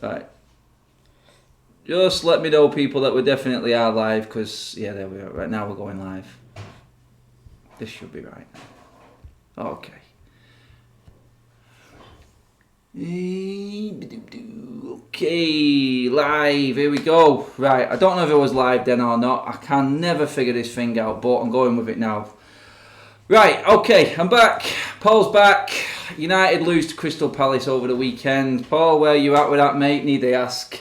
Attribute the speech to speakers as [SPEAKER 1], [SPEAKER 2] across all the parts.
[SPEAKER 1] Right. Just let me know, people, that we definitely are live, because, yeah, there we are. Right now we're going live. This should be right. Okay. Okay, live, here we go. Right, I don't know if it was live then or not. I can never figure this thing out, but I'm going with it now. Right, okay, I'm back. Paul's back. United lose to Crystal Palace over the weekend. Paul, where you at with that, mate? Need they ask?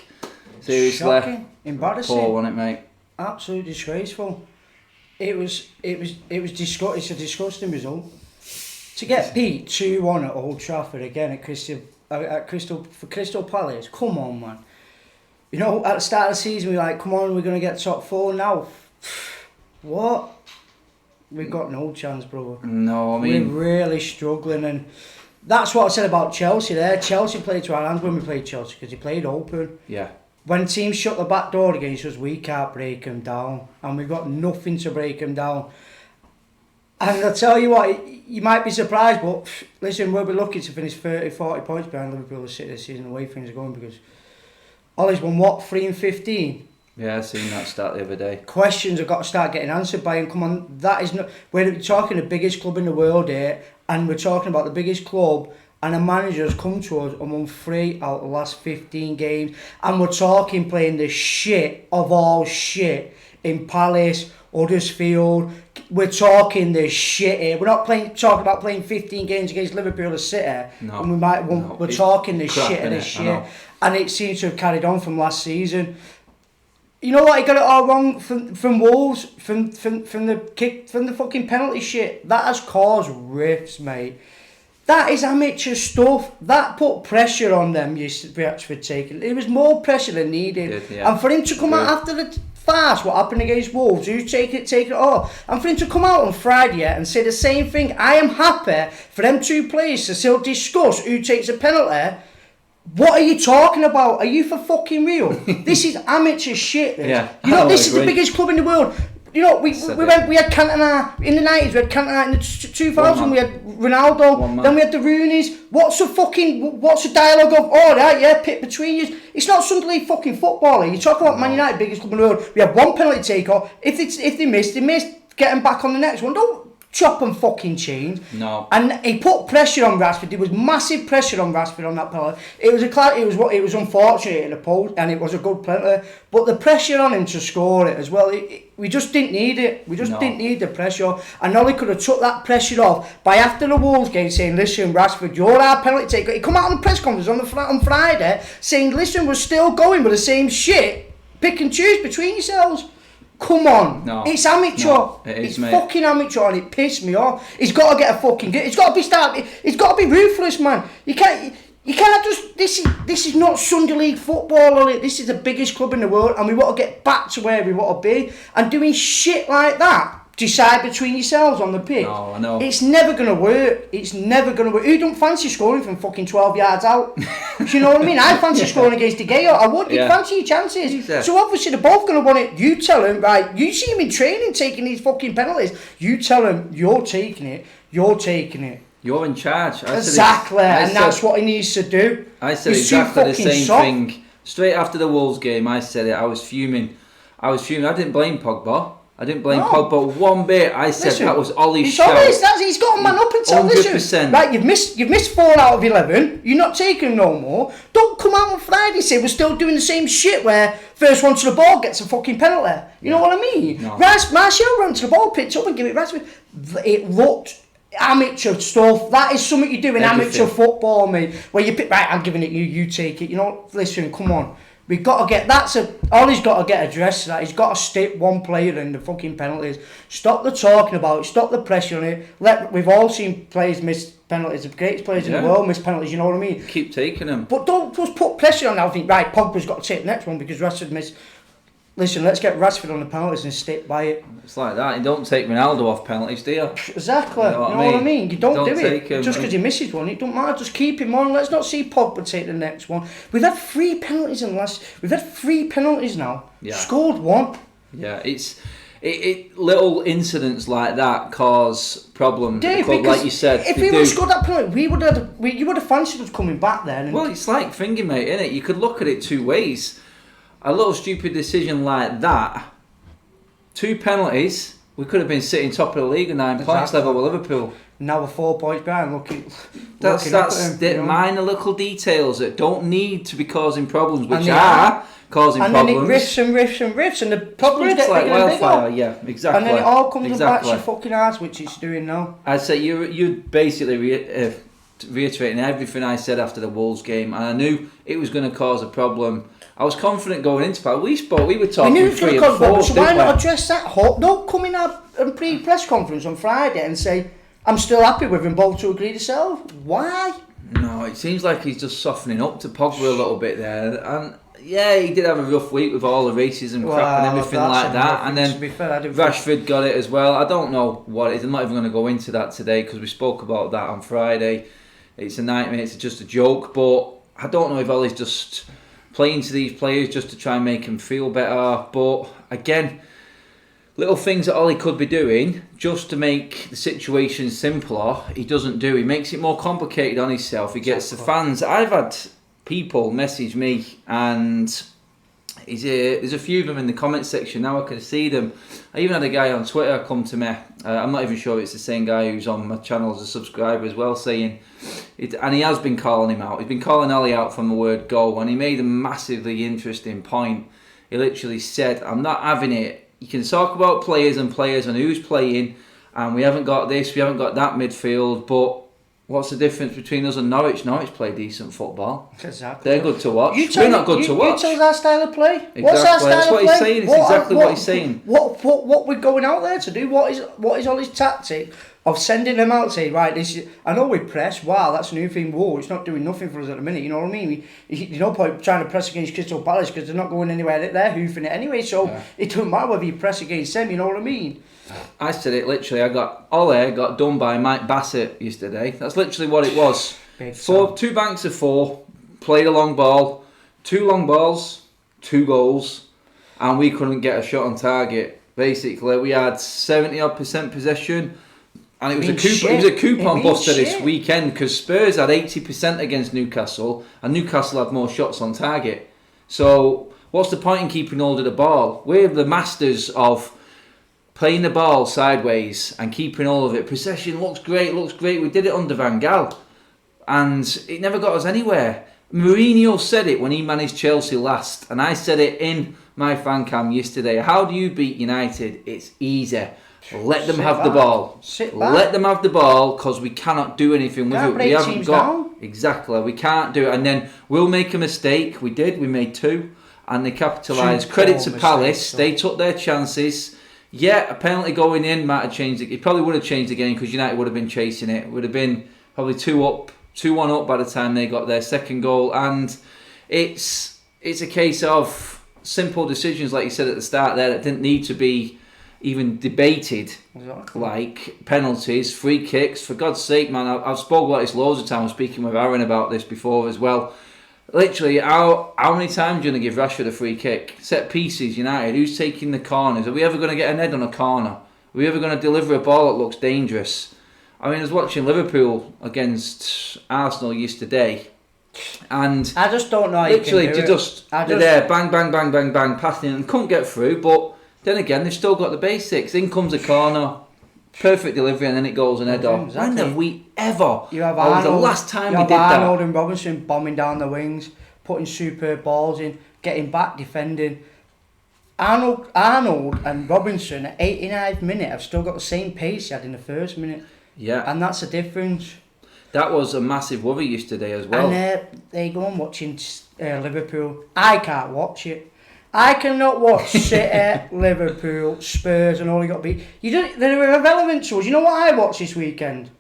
[SPEAKER 1] Seriously.
[SPEAKER 2] Shocking, embarrassing.
[SPEAKER 1] Paul, wasn't it, mate?
[SPEAKER 2] Absolutely disgraceful. It's a disgusting result. To get beat 2-1 at Old Trafford again at Crystal Palace, come on, man. You know, at the start of the season, we were like, come on, we're going to get top 4 now. What? We've got no chance, brother.
[SPEAKER 1] No, I mean...
[SPEAKER 2] We're really struggling, and that's what I said about Chelsea there. Chelsea played to our hands when we played Chelsea, because they played open.
[SPEAKER 1] Yeah.
[SPEAKER 2] When teams shut the back door against us, we can't break them down, and we've got nothing to break them down. And I'll tell you what, you might be surprised, but listen, we'll be lucky to finish 30, 40 points behind Liverpool to sit this season, the way things are going, because Ollie's won, what, 3 and 15?
[SPEAKER 1] Yeah, I seen that start the other day.
[SPEAKER 2] Questions have got to start getting answered by him. Come on, that is not... We're talking the biggest club in the world here, and we're talking about the biggest club, and a manager's come to us and won 3 out of the last 15 games, and we're talking playing the shit of all shit in Palace, Huddersfield. We're talking the shit here. We're not talking about playing 15 games against Liverpool or City,
[SPEAKER 1] no,
[SPEAKER 2] and we might.
[SPEAKER 1] No,
[SPEAKER 2] we're talking the shit of
[SPEAKER 1] it,
[SPEAKER 2] this shit, and it seems to have carried on from last season. You know what? He got it all wrong from Wolves, from the kick, from the fucking penalty shit. That has caused rifts, mate. That is amateur stuff. That put pressure on them. Rashford taking. It was more pressure than needed,
[SPEAKER 1] yeah.
[SPEAKER 2] And for him to come out after the farce, what happened against Wolves, who's taking it all, and for him to come out on Friday and say the same thing. I am happy for them two players to still discuss who takes a penalty. What are you talking about? Are you for fucking real? This is amateur shit. This.
[SPEAKER 1] Yeah,
[SPEAKER 2] you know, this is the biggest club in the world. You know, we had Cantona in the 90s, we had Cantona in the 2000s, we had Ronaldo, then we had the Rooneys. What's the dialogue of, oh right, yeah, pit between you? It's not Sunday League fucking football. You talk about Man United, biggest club in the world. We have one penalty taker. If they miss, get them back on the next one. Don't chop and fucking change.
[SPEAKER 1] No.
[SPEAKER 2] And he put pressure on Rashford. There was massive pressure on Rashford on that penalty. It was unfortunate in the post, and it was a good penalty. But the pressure on him to score it as well, we just didn't need it. We just didn't need the pressure. And Ollie could have took that pressure off by after the Wolves game saying, listen, Rashford, you're our penalty taker. He come out on the press conference on Friday saying, listen, we're still going with the same shit. Pick and choose between yourselves. Come on,
[SPEAKER 1] no,
[SPEAKER 2] it's amateur.
[SPEAKER 1] No, it's
[SPEAKER 2] mate. Fucking amateur, and it pissed me off. He's got to get a fucking. He's got to be ruthless, man. You can't just. This is not Sunday League football. This is the biggest club in the world, and we want to get back to where we want to be. And doing shit like that, decide between yourselves on the pitch.
[SPEAKER 1] No, I know.
[SPEAKER 2] It's never gonna work. It's never gonna work. Who don't fancy scoring from fucking 12 yards out? Do you know what I mean? I fancy scoring against De Gea. I would. You fancy your chances.
[SPEAKER 1] Exactly.
[SPEAKER 2] So obviously they're both gonna want it. You tell him, right? You see him in training taking these fucking penalties. You tell him you're taking it. You're taking it.
[SPEAKER 1] You're in charge.
[SPEAKER 2] Exactly, and that's what he needs to do.
[SPEAKER 1] I said exactly the same thing. Straight after the Wolves game, I said it. I was fuming. I didn't blame Pogba. I didn't blame Pogba one bit. I said that was Ollie's shout.
[SPEAKER 2] He's got a man up until 100%. Right, you've missed 4 out of 11. You're not taking no more. Don't come out on Friday and say we're still doing the same shit where first one to the ball gets a fucking penalty. You know what I mean?
[SPEAKER 1] No.
[SPEAKER 2] Martial ran to the ball, picked up and give it Rashford. It looked amateur stuff. That is something you do in amateur football, mate. Where you pick, right, I'm giving it you take it. You know, listen, come on. We've got to get, Ollie's got to get addressed to that. He's got to stick one player in the fucking penalties. Stop the talking about it, stop the pressure on it. We've all seen players miss penalties, the greatest players in the world miss penalties, you know what I mean?
[SPEAKER 1] Keep taking them.
[SPEAKER 2] But don't just put pressure on now, think, right, Pogba's got to take the next one because Rashford missed. Listen, let's get Rashford on the penalties and stick by it.
[SPEAKER 1] It's like that. You don't take Ronaldo off penalties, do you?
[SPEAKER 2] Exactly. You know what I mean? You don't do it. Just because he misses one, it don't matter. Just keep him on. Let's not see Pogba take the next one. We've had 3 penalties We've had 3 penalties now.
[SPEAKER 1] Yeah.
[SPEAKER 2] Scored 1.
[SPEAKER 1] Yeah, it's little incidents like that cause problems at the club, like you said.
[SPEAKER 2] If we would have scored that penalty, you would have fancied us coming back then.
[SPEAKER 1] Well, it's like finger, mate, innit? You could look at it two ways. A little stupid decision like that, 2 penalties, we could have been sitting top of the league at 9 points level with Liverpool.
[SPEAKER 2] Now we're 4 points behind.
[SPEAKER 1] That's minor little details that don't need to be causing problems, which are causing problems.
[SPEAKER 2] And then it riffs, and the problems get
[SPEAKER 1] like
[SPEAKER 2] bigger and
[SPEAKER 1] wildfire.
[SPEAKER 2] bigger.
[SPEAKER 1] Yeah, exactly.
[SPEAKER 2] And then it all comes and bites your fucking ass, which it's doing now.
[SPEAKER 1] I'd say you're basically reiterating everything I said after the Wolves game, and I knew it was going to cause a problem. I was confident going into it. We were talking 3 and 4.
[SPEAKER 2] So why not address that? Don't come in a pre-press conference on Friday and say, I'm still happy with him both to agree to sell. Why?
[SPEAKER 1] No, it seems like he's just softening up to Pogba a little bit there. And yeah, he did have a rough week with all the racism crap and everything like that. And then Rashford got it as well. I don't know what it is. I'm not even going to go into that today because we spoke about that on Friday. It's a nightmare. It's just a joke. But I don't know if Ollie's just playing to these players just to try and make them feel better. But again, little things that Ollie could be doing just to make the situation simpler, he doesn't do. He makes it more complicated on himself. He gets the fans. I've had people message me, and there's a few of them in the comment section. Now I can see them. I even had a guy on Twitter come to me. I'm not even sure it's the same guy who's on my channel as a subscriber as well, saying it, and he has been calling him out. He's been calling Ollie out from the word go, and he made a massively interesting point. He literally said, I'm not having it. You can talk about players and who's playing, and we haven't got this, we haven't got that midfield, but what's the difference between us and Norwich? Norwich play decent football.
[SPEAKER 2] Exactly.
[SPEAKER 1] They're good to watch. We're not good to watch.
[SPEAKER 2] You tell us our style of play.
[SPEAKER 1] Exactly.
[SPEAKER 2] What's our style
[SPEAKER 1] That's
[SPEAKER 2] of
[SPEAKER 1] what
[SPEAKER 2] play?
[SPEAKER 1] he's saying. It's exactly what he's saying.
[SPEAKER 2] What we're going out there to do? What is all his tactic of sending them out, saying, right, this is, I know we press, wow, that's a new thing, whoa, it's not doing nothing for us at the minute, you know what I mean? There's no point trying to press against Crystal Palace because they're not going anywhere, they're hoofing it anyway, so it doesn't matter whether you press against them, you know what I mean?
[SPEAKER 1] I said it literally, Ole got done by Mike Bassett yesterday. That's literally what it was. 2 banks of 4, played a long ball, 2 long balls, 2 goals, and we couldn't get a shot on target. Basically, we had 70% possession. And it was a coupon buster this weekend because Spurs had 80% against Newcastle and Newcastle had more shots on target. So what's the point in keeping hold of the ball? We're the masters of playing the ball sideways and keeping all of it. Possession looks great. We did it under Van Gaal and it never got us anywhere. Mourinho said it when he managed Chelsea last, and I said it in my fan cam yesterday. How do you beat United? It's easy. Let them have the ball. Let them have the ball because we cannot do anything with it. We haven't got exactly. We can't do it, and then we'll make a mistake. We did. We made 2, and they capitalised. Credit to Palace. They took their chances. Yeah, a penalty going in might have changed it. It probably would have changed the game because United would have been chasing it. It would have been probably 2-1 up by the time they got their second goal, and it's a case of simple decisions, like you said at the start there, that didn't need to be even debated, like penalties, free kicks. For God's sake, man, I've spoken about this loads of times, speaking with Aaron about this before as well. Literally, how many times are you going to give Rashford a free kick? Set pieces, United, who's taking the corners? Are we ever going to get an head on a corner? Are we ever going to deliver a ball that looks dangerous? I mean, I was watching Liverpool against Arsenal yesterday, and
[SPEAKER 2] I just don't know how
[SPEAKER 1] literally,
[SPEAKER 2] you can do
[SPEAKER 1] they're there, bang, bang, bang, bang, bang, passing, and couldn't get through, but then again, they've still got the basics. In comes a corner, perfect delivery, and then it goes an head off. When have we ever?
[SPEAKER 2] You have Arnold,
[SPEAKER 1] the last time we did
[SPEAKER 2] Arnold
[SPEAKER 1] that.
[SPEAKER 2] and Robinson bombing down the wings, putting superb balls in, getting back, defending. Arnold and Robinson at 89th minute have still got the same pace he had in the first minute.
[SPEAKER 1] Yeah.
[SPEAKER 2] And that's the difference.
[SPEAKER 1] That was a massive worry yesterday as well.
[SPEAKER 2] And there you go on watching Liverpool. I can't watch it. I cannot watch City, Liverpool, Spurs, and all you got to be. They're irrelevant to us. You know what I watched this weekend?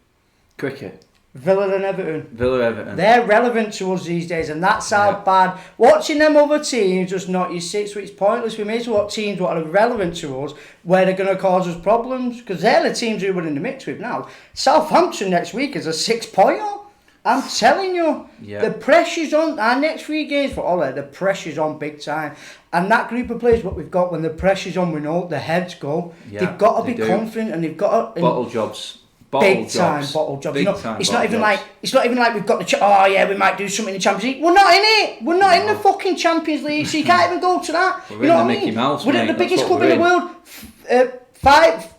[SPEAKER 1] Cricket.
[SPEAKER 2] Villa and Everton. They're relevant to us these days, and that's how bad. Watching them other teams just knock you 6 weeks pointless. We may as well watch teams what are relevant to us, where they're going to cause us problems, because they're the teams who we're in the mix with now. Southampton next week is a 6-pointer. I'm telling you,
[SPEAKER 1] Yeah.
[SPEAKER 2] the pressure's on. Our next 3 games for Ole, the pressure's on big time. And that group of players, what we've got, when the pressure's on, we know the heads go.
[SPEAKER 1] Yeah,
[SPEAKER 2] they've got to
[SPEAKER 1] they
[SPEAKER 2] be
[SPEAKER 1] do.
[SPEAKER 2] confident, and they've got to...
[SPEAKER 1] Bottle jobs.
[SPEAKER 2] Big time bottle jobs.
[SPEAKER 1] Big
[SPEAKER 2] You know,
[SPEAKER 1] time
[SPEAKER 2] it's
[SPEAKER 1] bottle
[SPEAKER 2] not even
[SPEAKER 1] jobs.
[SPEAKER 2] like we've got the oh yeah, we might do something in the Champions League. We're not in it. We're not in the fucking Champions League, so you can't even go to that.
[SPEAKER 1] We're
[SPEAKER 2] you
[SPEAKER 1] in
[SPEAKER 2] know
[SPEAKER 1] the
[SPEAKER 2] what I
[SPEAKER 1] Mickey
[SPEAKER 2] mean?
[SPEAKER 1] Mouse,
[SPEAKER 2] we're
[SPEAKER 1] mate.
[SPEAKER 2] at the
[SPEAKER 1] That's
[SPEAKER 2] biggest
[SPEAKER 1] what
[SPEAKER 2] club in
[SPEAKER 1] we're
[SPEAKER 2] the
[SPEAKER 1] in.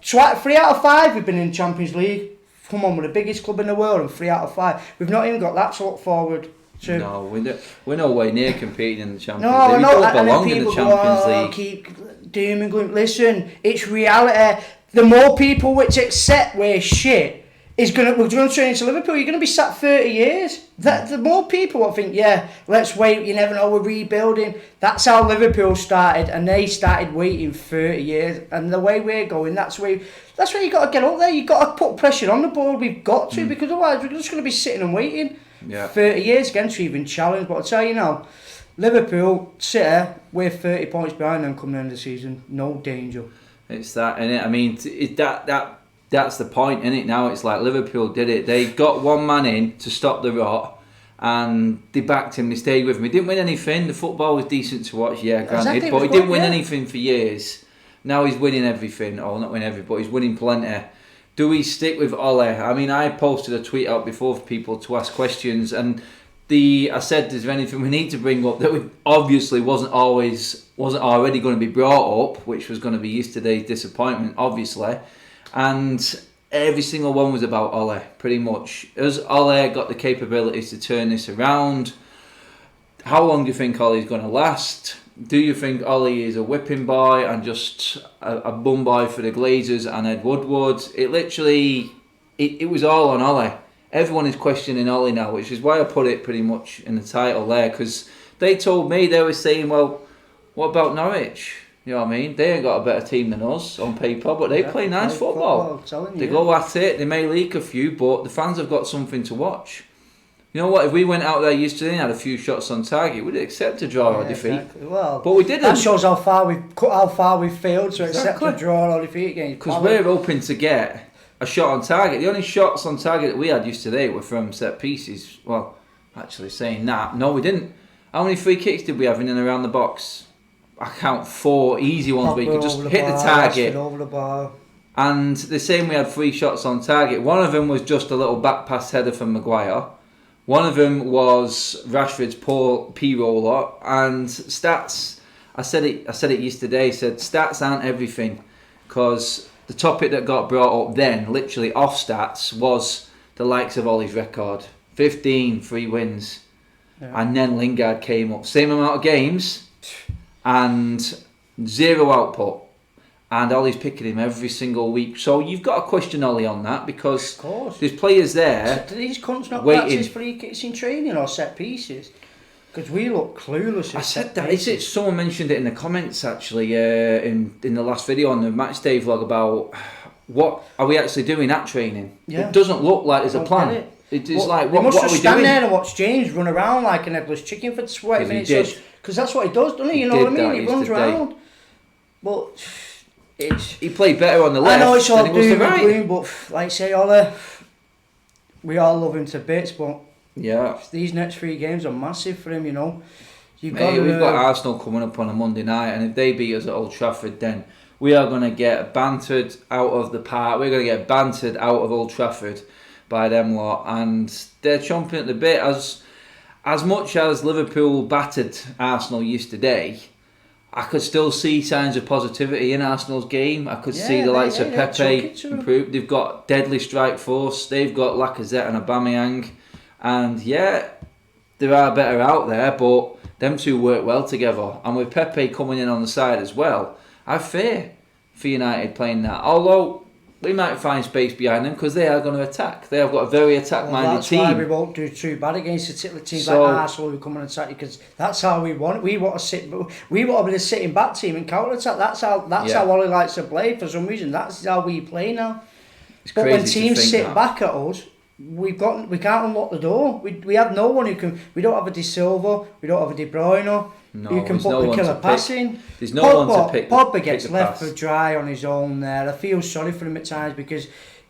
[SPEAKER 2] world. 3 out of 5 we've been in Champions League. Come on, we're the biggest club in the world, and 3 out of 5 we've not even got that to look forward to.
[SPEAKER 1] No, we're no way near competing in the Champions
[SPEAKER 2] No,
[SPEAKER 1] League. We
[SPEAKER 2] no,
[SPEAKER 1] don't
[SPEAKER 2] and then
[SPEAKER 1] belong in the
[SPEAKER 2] people
[SPEAKER 1] Champions
[SPEAKER 2] go,
[SPEAKER 1] League.
[SPEAKER 2] keep doom and gloom. Listen, it's reality. The more people which accept we're shit we're going to turn into Liverpool. You're going to be sat 30 years. The more people will think, yeah, let's wait. You never know, we're rebuilding. That's how Liverpool started, and they started waiting 30 years. And the way we're going, that's where you got to get up there. You got to put pressure on the board. We've got to, because otherwise we're just going to be sitting and waiting 30 years again to even challenge. But I'll tell you now, Liverpool, City, we're 30 points behind them coming into the season. No danger.
[SPEAKER 1] It's that, innit? I mean, that's the point, innit? Now it's like Liverpool did it. They got one man in to stop the rot, and they backed him. They stayed with him. He didn't win anything. The football was decent to watch, yeah, granted,
[SPEAKER 2] Exactly,
[SPEAKER 1] but he didn't win
[SPEAKER 2] yeah.
[SPEAKER 1] anything for years. Now he's winning everything, or not winning everything, but he's winning plenty. Do we stick with Ole? I mean, I posted a tweet out before for people to ask questions, and I said, is there anything we need to bring up that we obviously wasn't already going to be brought up, which was going to be yesterday's disappointment, obviously. And every single one was about Ole, pretty much. Has Ole got the capabilities to turn this around? How long do you think Ole's going to last? Do you think Ole is a whipping boy and just a bum boy for the Glazers and Ed Woodward? It literally, it was all on Ole. Everyone is questioning Ole now, which is why I put it pretty much in the title there, because they told me, they were saying, well, what about Norwich? You know what I mean? They ain't got a better team than us on paper, but they play nice football. They go at it, they may leak a few, but the fans have got something to watch. You know what? If we went out there yesterday and had a few shots on target, we'd accept a draw or defeat.
[SPEAKER 2] Exactly. Well,
[SPEAKER 1] but we didn't.
[SPEAKER 2] That shows how far we've failed to accept a draw or defeat against.
[SPEAKER 1] Because we're hoping to get a shot on target. The only shots on target that we had yesterday were from set pieces. Well, actually saying that, no, we didn't. How many free kicks did we have in and around the box? I count 4 easy ones where you could just hit the target.
[SPEAKER 2] Over the bar.
[SPEAKER 1] And the same, we had 3 shots on target. One of them was just a little back pass header from Maguire. One of them was Rashford's poor P-roller. And stats, I said it yesterday, said stats aren't everything. Because the topic that got brought up then, literally off stats, was the likes of Ollie's record. 15 free wins. Yeah. And then Lingard came up. Same amount of games and 0 output. And Ollie's picking him every single week. So you've got to question Ollie on that, because there's players there.
[SPEAKER 2] Do these cunts not
[SPEAKER 1] waiting.
[SPEAKER 2] practice free kicks in training or set pieces? Because we look clueless.
[SPEAKER 1] I said that. Is it? Someone mentioned it in the comments actually in the last video on the matchday vlog about what are we actually doing at training. Yeah. It doesn't look like there's a plan. It's like what are we doing?
[SPEAKER 2] We must just stand there and watch James run around like an headless chicken for 20 minutes. Because that's what he does, doesn't he? You know what I mean? He runs around. But
[SPEAKER 1] he played better on the left.
[SPEAKER 2] I know it's all
[SPEAKER 1] than he was
[SPEAKER 2] doom
[SPEAKER 1] the
[SPEAKER 2] and
[SPEAKER 1] right.
[SPEAKER 2] gloom, but like I say, Ole, we all love him to bits, but these next 3 games are massive for him, you know.
[SPEAKER 1] We've got Arsenal coming up on a Monday night, and if they beat us at Old Trafford, then we are going to get bantered out of the park. We're going to get bantered out of Old Trafford by them lot, and they're chomping at the bit. As much as Liverpool battered Arsenal yesterday, I could still see signs of positivity in Arsenal's game. I could see the likes of Pepe improve. They've got deadly strike force. They've got Lacazette and Aubameyang. And there are better out there, but them two work well together. And with Pepe coming in on the side as well, I have fear for United playing that. Although we might find space behind them because they are going to attack. They have got a very attack-minded team.
[SPEAKER 2] That's why we won't do too bad against the teams like Arsenal who come and attack you, because that's how we want it. We want to be the sitting back team and counter-attack. That's how Ollie likes to play for some reason. That's how we play now. But when teams sit back at us, we can't unlock the door. We have no one who can. We don't have a De Silva. We don't have a De Bruyne. Who can put the killer pass in.
[SPEAKER 1] There's no one to pick.
[SPEAKER 2] Pogba gets left for dry on his own there. I feel sorry for him at times because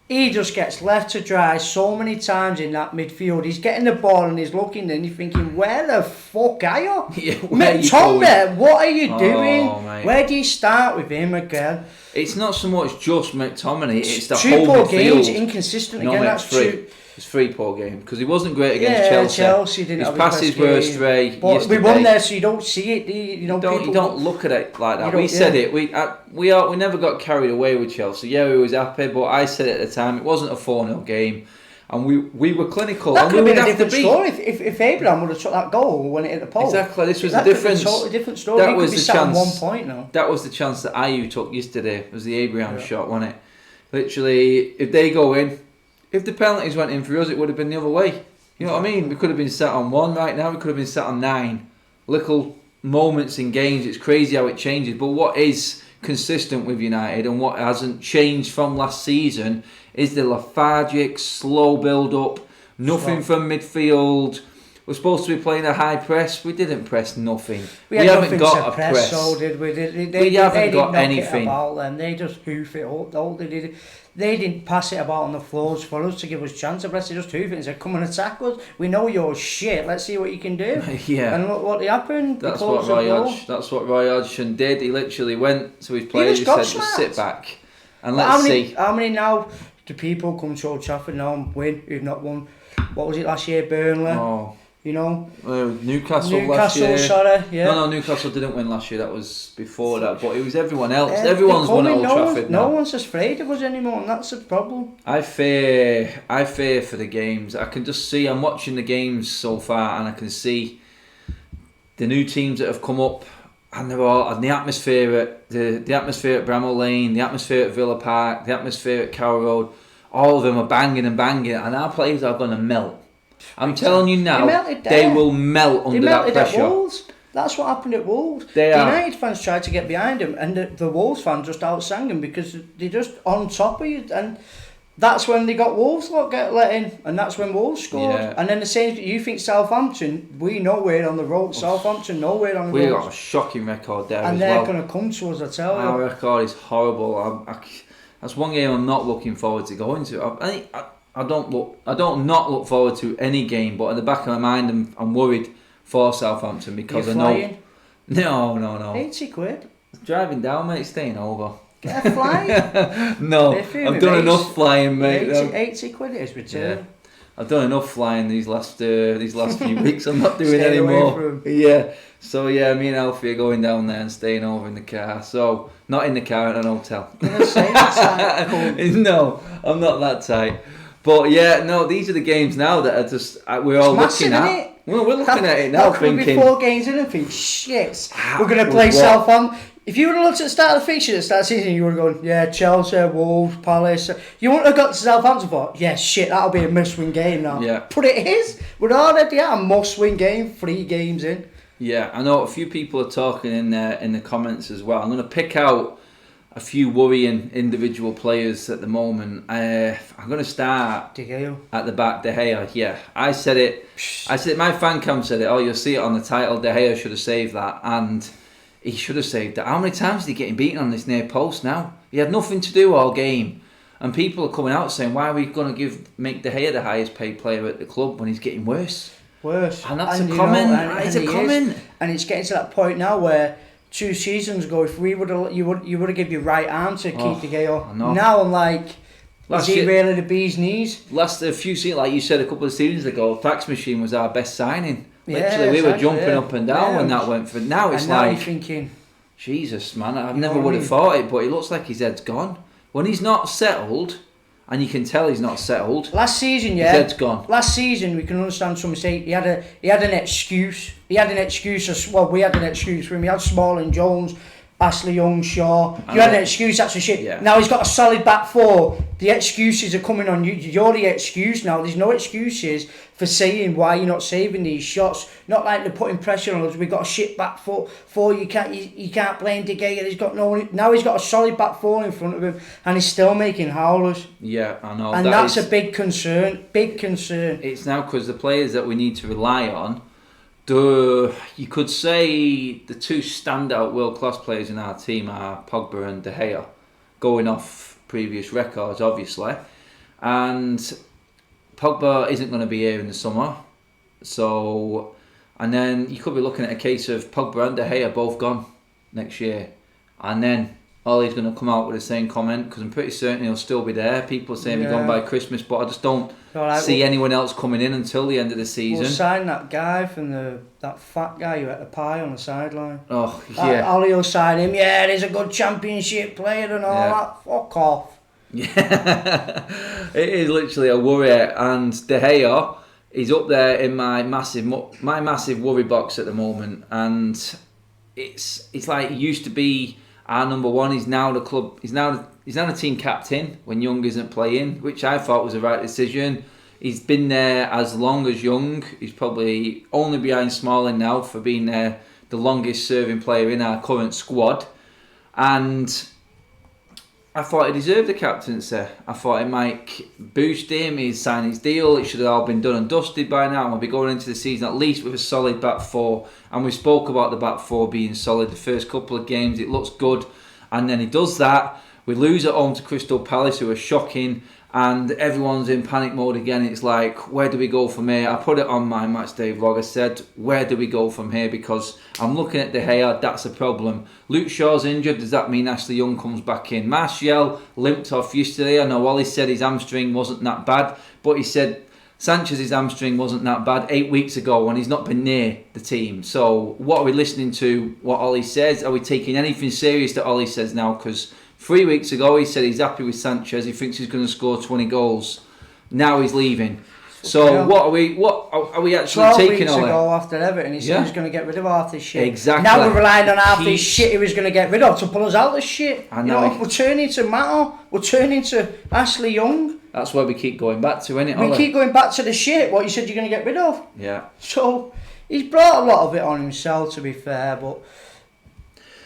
[SPEAKER 2] he just gets left to dry so many times in that midfield. He's getting the ball and he's looking and he's thinking, where the fuck are you?
[SPEAKER 1] Yeah, where you
[SPEAKER 2] McTominay, what are you doing?
[SPEAKER 1] Mate.
[SPEAKER 2] Where do you start with him again?
[SPEAKER 1] It's not so much just McTominay, it's the
[SPEAKER 2] two
[SPEAKER 1] whole
[SPEAKER 2] poor
[SPEAKER 1] midfield.
[SPEAKER 2] games, inconsistent
[SPEAKER 1] No,
[SPEAKER 2] again.
[SPEAKER 1] mate,
[SPEAKER 2] That's
[SPEAKER 1] three.
[SPEAKER 2] true.
[SPEAKER 1] It's 3 poor game because he wasn't great against Chelsea.
[SPEAKER 2] Chelsea didn't
[SPEAKER 1] His
[SPEAKER 2] have
[SPEAKER 1] passes
[SPEAKER 2] best
[SPEAKER 1] were
[SPEAKER 2] game.
[SPEAKER 1] astray.
[SPEAKER 2] But
[SPEAKER 1] yesterday.
[SPEAKER 2] we won there, so you don't see it. You know,
[SPEAKER 1] You don't look at it like that.
[SPEAKER 2] You
[SPEAKER 1] We said
[SPEAKER 2] yeah.
[SPEAKER 1] it. We never got carried away with Chelsea. Yeah, we was happy, but I said it at the time. It wasn't a 4-0 game, and we were clinical.
[SPEAKER 2] That
[SPEAKER 1] and
[SPEAKER 2] could
[SPEAKER 1] we
[SPEAKER 2] have been a
[SPEAKER 1] would have
[SPEAKER 2] different
[SPEAKER 1] to be.
[SPEAKER 2] story if Abraham would have took that goal when it hit the pole.
[SPEAKER 1] Exactly, this was
[SPEAKER 2] that
[SPEAKER 1] the difference.
[SPEAKER 2] Could be a totally different story.
[SPEAKER 1] That
[SPEAKER 2] He
[SPEAKER 1] was
[SPEAKER 2] could be
[SPEAKER 1] the
[SPEAKER 2] sat on
[SPEAKER 1] chance.
[SPEAKER 2] 1 point now.
[SPEAKER 1] That was the chance that Ayew took yesterday. Was the Abraham shot, wasn't it? Literally, if they go in, if the penalties went in for us, it would have been the other way. You know what I mean? We could have been sat on 1 right now. We could have been sat on 9. Little moments in games. It's crazy how it changes. But what is consistent with United and what hasn't changed from last season is the lethargic, slow build-up. Nothing from midfield. We're supposed to be playing a high press. We didn't press nothing.
[SPEAKER 2] We
[SPEAKER 1] haven't got a press.
[SPEAKER 2] So did we?
[SPEAKER 1] We haven't got anything.
[SPEAKER 2] About them. They just hoof it up. All they did. They didn't pass it about on the floors for us to give us chance of press. They just hoof it and said, "Come and attack us. We know you're shit. Let's see what you can do."
[SPEAKER 1] Yeah.
[SPEAKER 2] And look what happened.
[SPEAKER 1] That's what Roy Hodgson did. He literally went to his players. He said, "Just sit back and let's see."
[SPEAKER 2] How many now do people come to Old Trafford now and win? Who've not won? What was it last year? Burnley.
[SPEAKER 1] Oh.
[SPEAKER 2] You know,
[SPEAKER 1] Newcastle last year.
[SPEAKER 2] Sorry, yeah.
[SPEAKER 1] No, Newcastle didn't win last year. That was before that. But it was everyone else. Everyone's won at Old Trafford now.
[SPEAKER 2] No one's afraid of us anymore, and that's the problem.
[SPEAKER 1] I fear for the games. I can just see. I'm watching the games so far, and I can see the new teams that have come up, and they're all and the atmosphere at the atmosphere at Bramall Lane, the atmosphere at Villa Park, the atmosphere at Carrow Road. All of them are banging, and our players are going to melt. I'm telling you now, they will melt under that pressure.
[SPEAKER 2] At Wolves. That's what happened at Wolves. The United fans tried to get behind him, and the Wolves fans just outsang him because they're just on top of you. And that's when they got Wolves get let in, and that's when Wolves scored. Yeah. And then the same, you think Southampton, we know we're on the road. Southampton know we're on the road.
[SPEAKER 1] We've got a shocking record there
[SPEAKER 2] and
[SPEAKER 1] as well.
[SPEAKER 2] And they're going to come to us, I tell you.
[SPEAKER 1] Our record is horrible. That's one game I'm not looking forward to going to. I don't not look forward to any game, but at the back of my mind, I'm worried for Southampton because I know. No.
[SPEAKER 2] 80 quid.
[SPEAKER 1] Driving down, mate, staying over.
[SPEAKER 2] Get a flight.
[SPEAKER 1] No, I've done enough flying, mate.
[SPEAKER 2] 80 quid it is return.
[SPEAKER 1] Yeah. I've done enough flying these last few weeks. I'm not doing any more. Yeah. So yeah, me and Alfie are going down there and staying over in the car. So not in the car, in an hotel. No, I'm not that tight. But yeah, no, these are the games now that are just we're all looking at. Well, we're looking at it now, thinking.
[SPEAKER 2] How 4 games in and think, shit, we're going to play Southampton. If you would have looked at the start of the fixture at the start of the season, you would have gone, yeah, Chelsea, Wolves, Palace. You wouldn't have got to Southampton and thought, yeah, shit, that'll be a must-win game now.
[SPEAKER 1] Yeah.
[SPEAKER 2] But it is. We're already at a must-win game, 3 games in.
[SPEAKER 1] Yeah, I know a few people are talking in the comments as well. I'm going to pick out a few worrying individual players at the moment. I'm going to start at the back. De Gea, yeah. I said it. My fan cam said it. Oh, you'll see it on the title. De Gea should have saved that, and he should have saved it. How many times did he get beaten on this near post now? He had nothing to do all game, and people are coming out saying, why are we going to make De Gea the highest paid player at the club when he's getting worse? And that's a comment. It's a comment,
[SPEAKER 2] and it's getting to that point now where 2 seasons ago, if we would have, you would have given your right arm to keep De Gea. Now I'm like, is he really the bee's knees?
[SPEAKER 1] A few seasons, like you said a couple of seasons ago, Fax Machine was our best signing. Literally, we were jumping up and down when that went for. Now it's
[SPEAKER 2] now
[SPEAKER 1] like,
[SPEAKER 2] you're thinking,
[SPEAKER 1] Jesus, man, I never would have thought it, but it looks like his head's gone. When he's not settled, and you can tell he's not settled.
[SPEAKER 2] Last season,
[SPEAKER 1] his head's gone.
[SPEAKER 2] Last season, we can understand some mistake. He had an excuse. We had an excuse for him. He had Smalling, Jones, Ashley Young, Shaw. You had an excuse, that's a shit.
[SPEAKER 1] Yeah.
[SPEAKER 2] Now he's got a solid back 4. The excuses are coming on you. You're the excuse now. There's no excuses for saying why you're not saving these shots. Not like they're putting pressure on us. We've got a shit back 4. You can't blame De Gea. Now he's got a solid back 4 in front of him, and he's still making howlers.
[SPEAKER 1] Yeah, I know.
[SPEAKER 2] And that's a big concern. Big concern.
[SPEAKER 1] It's now because the players that we need to rely on. You could say the 2 standout world-class players in our team are Pogba and De Gea, going off previous records, obviously. and Pogba isn't going to be here in the summer. So, and then you could be looking at a case of Pogba and De Gea both gone next year. And then Ollie's going to come out with the same comment, because I'm pretty certain he'll still be there. People are saying he'll be gone by Christmas, but I just don't see anyone else coming in until the end of the season.
[SPEAKER 2] We'll sign that guy from that fat guy who ate the pie on the sideline.
[SPEAKER 1] Oh, yeah.
[SPEAKER 2] Ollie will sign him. Yeah, he's a good championship player and all that. Fuck off.
[SPEAKER 1] Yeah, it is literally a worry. And De Gea is up there in my massive worry box at the moment. And it's like he used to be our number one. He's now the club. He's now the team captain when Young isn't playing, which I thought was the right decision. He's been there as long as Young. He's probably only behind Smalling now for being the longest serving player in our current squad. And I thought he deserved the captaincy. I thought it might boost him. He's signed his deal. It should have all been done and dusted by now. And we'll be going into the season at least with a solid back four. And we spoke about the back four being solid the first couple of games. It looks good. And then he does that. We lose at home to Crystal Palace, who are shocking. And everyone's in panic mode again. It's like, where do we go from here? I put it on my matchday vlog. I said, where do we go from here? Because I'm looking at De Gea, that's a problem. Luke Shaw's injured. Does that mean Ashley Young comes back in? Martial limped off yesterday. I know Ollie said his hamstring wasn't that bad, but he said Sanchez's hamstring wasn't that bad 8 weeks ago, and he's not been near the team. So what are we listening to? What Ollie says? Are we taking anything serious that Ollie says now? Because 3 weeks ago he said he's happy with Sanchez. He thinks he's going to score 20 goals. Now he's leaving. So what are we actually
[SPEAKER 2] 12
[SPEAKER 1] taking
[SPEAKER 2] weeks
[SPEAKER 1] Ollie?
[SPEAKER 2] ago after Everton, he said he was going to get rid of half this shit.
[SPEAKER 1] Exactly.
[SPEAKER 2] Now we're relying on half this shit he was going to get rid of to pull us out of this shit.
[SPEAKER 1] I know.
[SPEAKER 2] We're turning to Matto. We're turning to Ashley Young.
[SPEAKER 1] That's where we keep going back to, isn't it, Ollie?
[SPEAKER 2] We keep going back to the shit what you said you're going to get rid of.
[SPEAKER 1] Yeah.
[SPEAKER 2] So he's brought a lot of it on himself, to be fair, but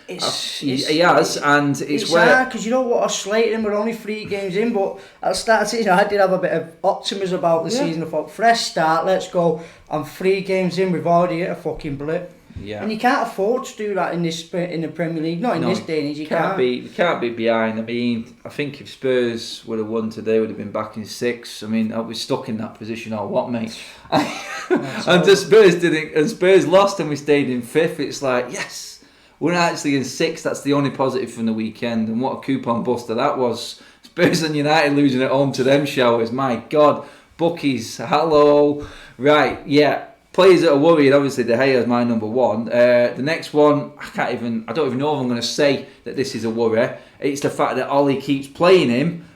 [SPEAKER 1] he has, and it's where...
[SPEAKER 2] hard, because you know what, I slated him, we're only 3 games in, but at the start of the season I did have a bit of optimism about the season. I thought, fresh start, let's go. I'm 3 games in, we've already hit a fucking blip.
[SPEAKER 1] Yeah.
[SPEAKER 2] And you can't afford to do that in the Premier League, not in this day and age. You can't
[SPEAKER 1] be behind. I mean, I think if Spurs would have won today, would have been back in 6. I mean, I was stuck in that position or what, mate? And Spurs lost and we stayed in 5th. It's like, yes, we're actually in 6th. That's the only positive from the weekend. And what a coupon buster that was. Spurs and United losing at home to them showers. My God. Bookies, hello. Right, yeah. Players that are worried, obviously De Gea is my number 1. The next one, I don't even know if I'm going to say that this is a worry. It's the fact that Ollie keeps playing him,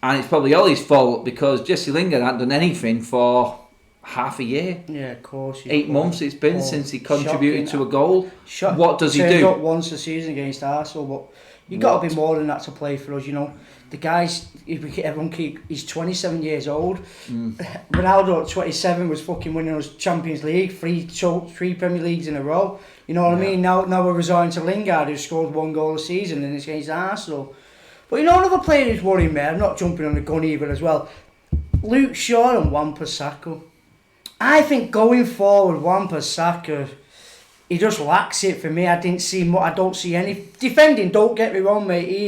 [SPEAKER 1] and it's probably Ollie's fault, because Jesse Lingard hasn't done anything for half a year.
[SPEAKER 2] Yeah, of course.
[SPEAKER 1] 8 months it's been since he contributed to a goal. What does he do?
[SPEAKER 2] Turned up once a season against Arsenal, but you've got to be more than that to play for us, you know. The guy's, he's 27 years old. Ronaldo at 27 was fucking winning us Champions League, 3 Premier Leagues in a row. You know what I mean? Now we're resorting to Lingard, who scored 1 goal a season, and it's against Arsenal. But you know another player who's worrying me, I'm not jumping on the gun either as well, Luke Shaw and Wan-Bissaka. I think going forward, Wan-Bissaka, he just lacks it for me. I don't see any defending. Don't get me wrong, mate. He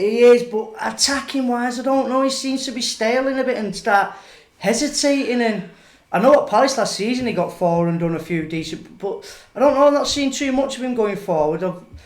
[SPEAKER 2] is, but attacking wise, I don't know. He seems to be staling a bit and start hesitating. And I know at Palace last season he got forward and done a few decent, but I don't know. I'm not seeing too much of him going forward.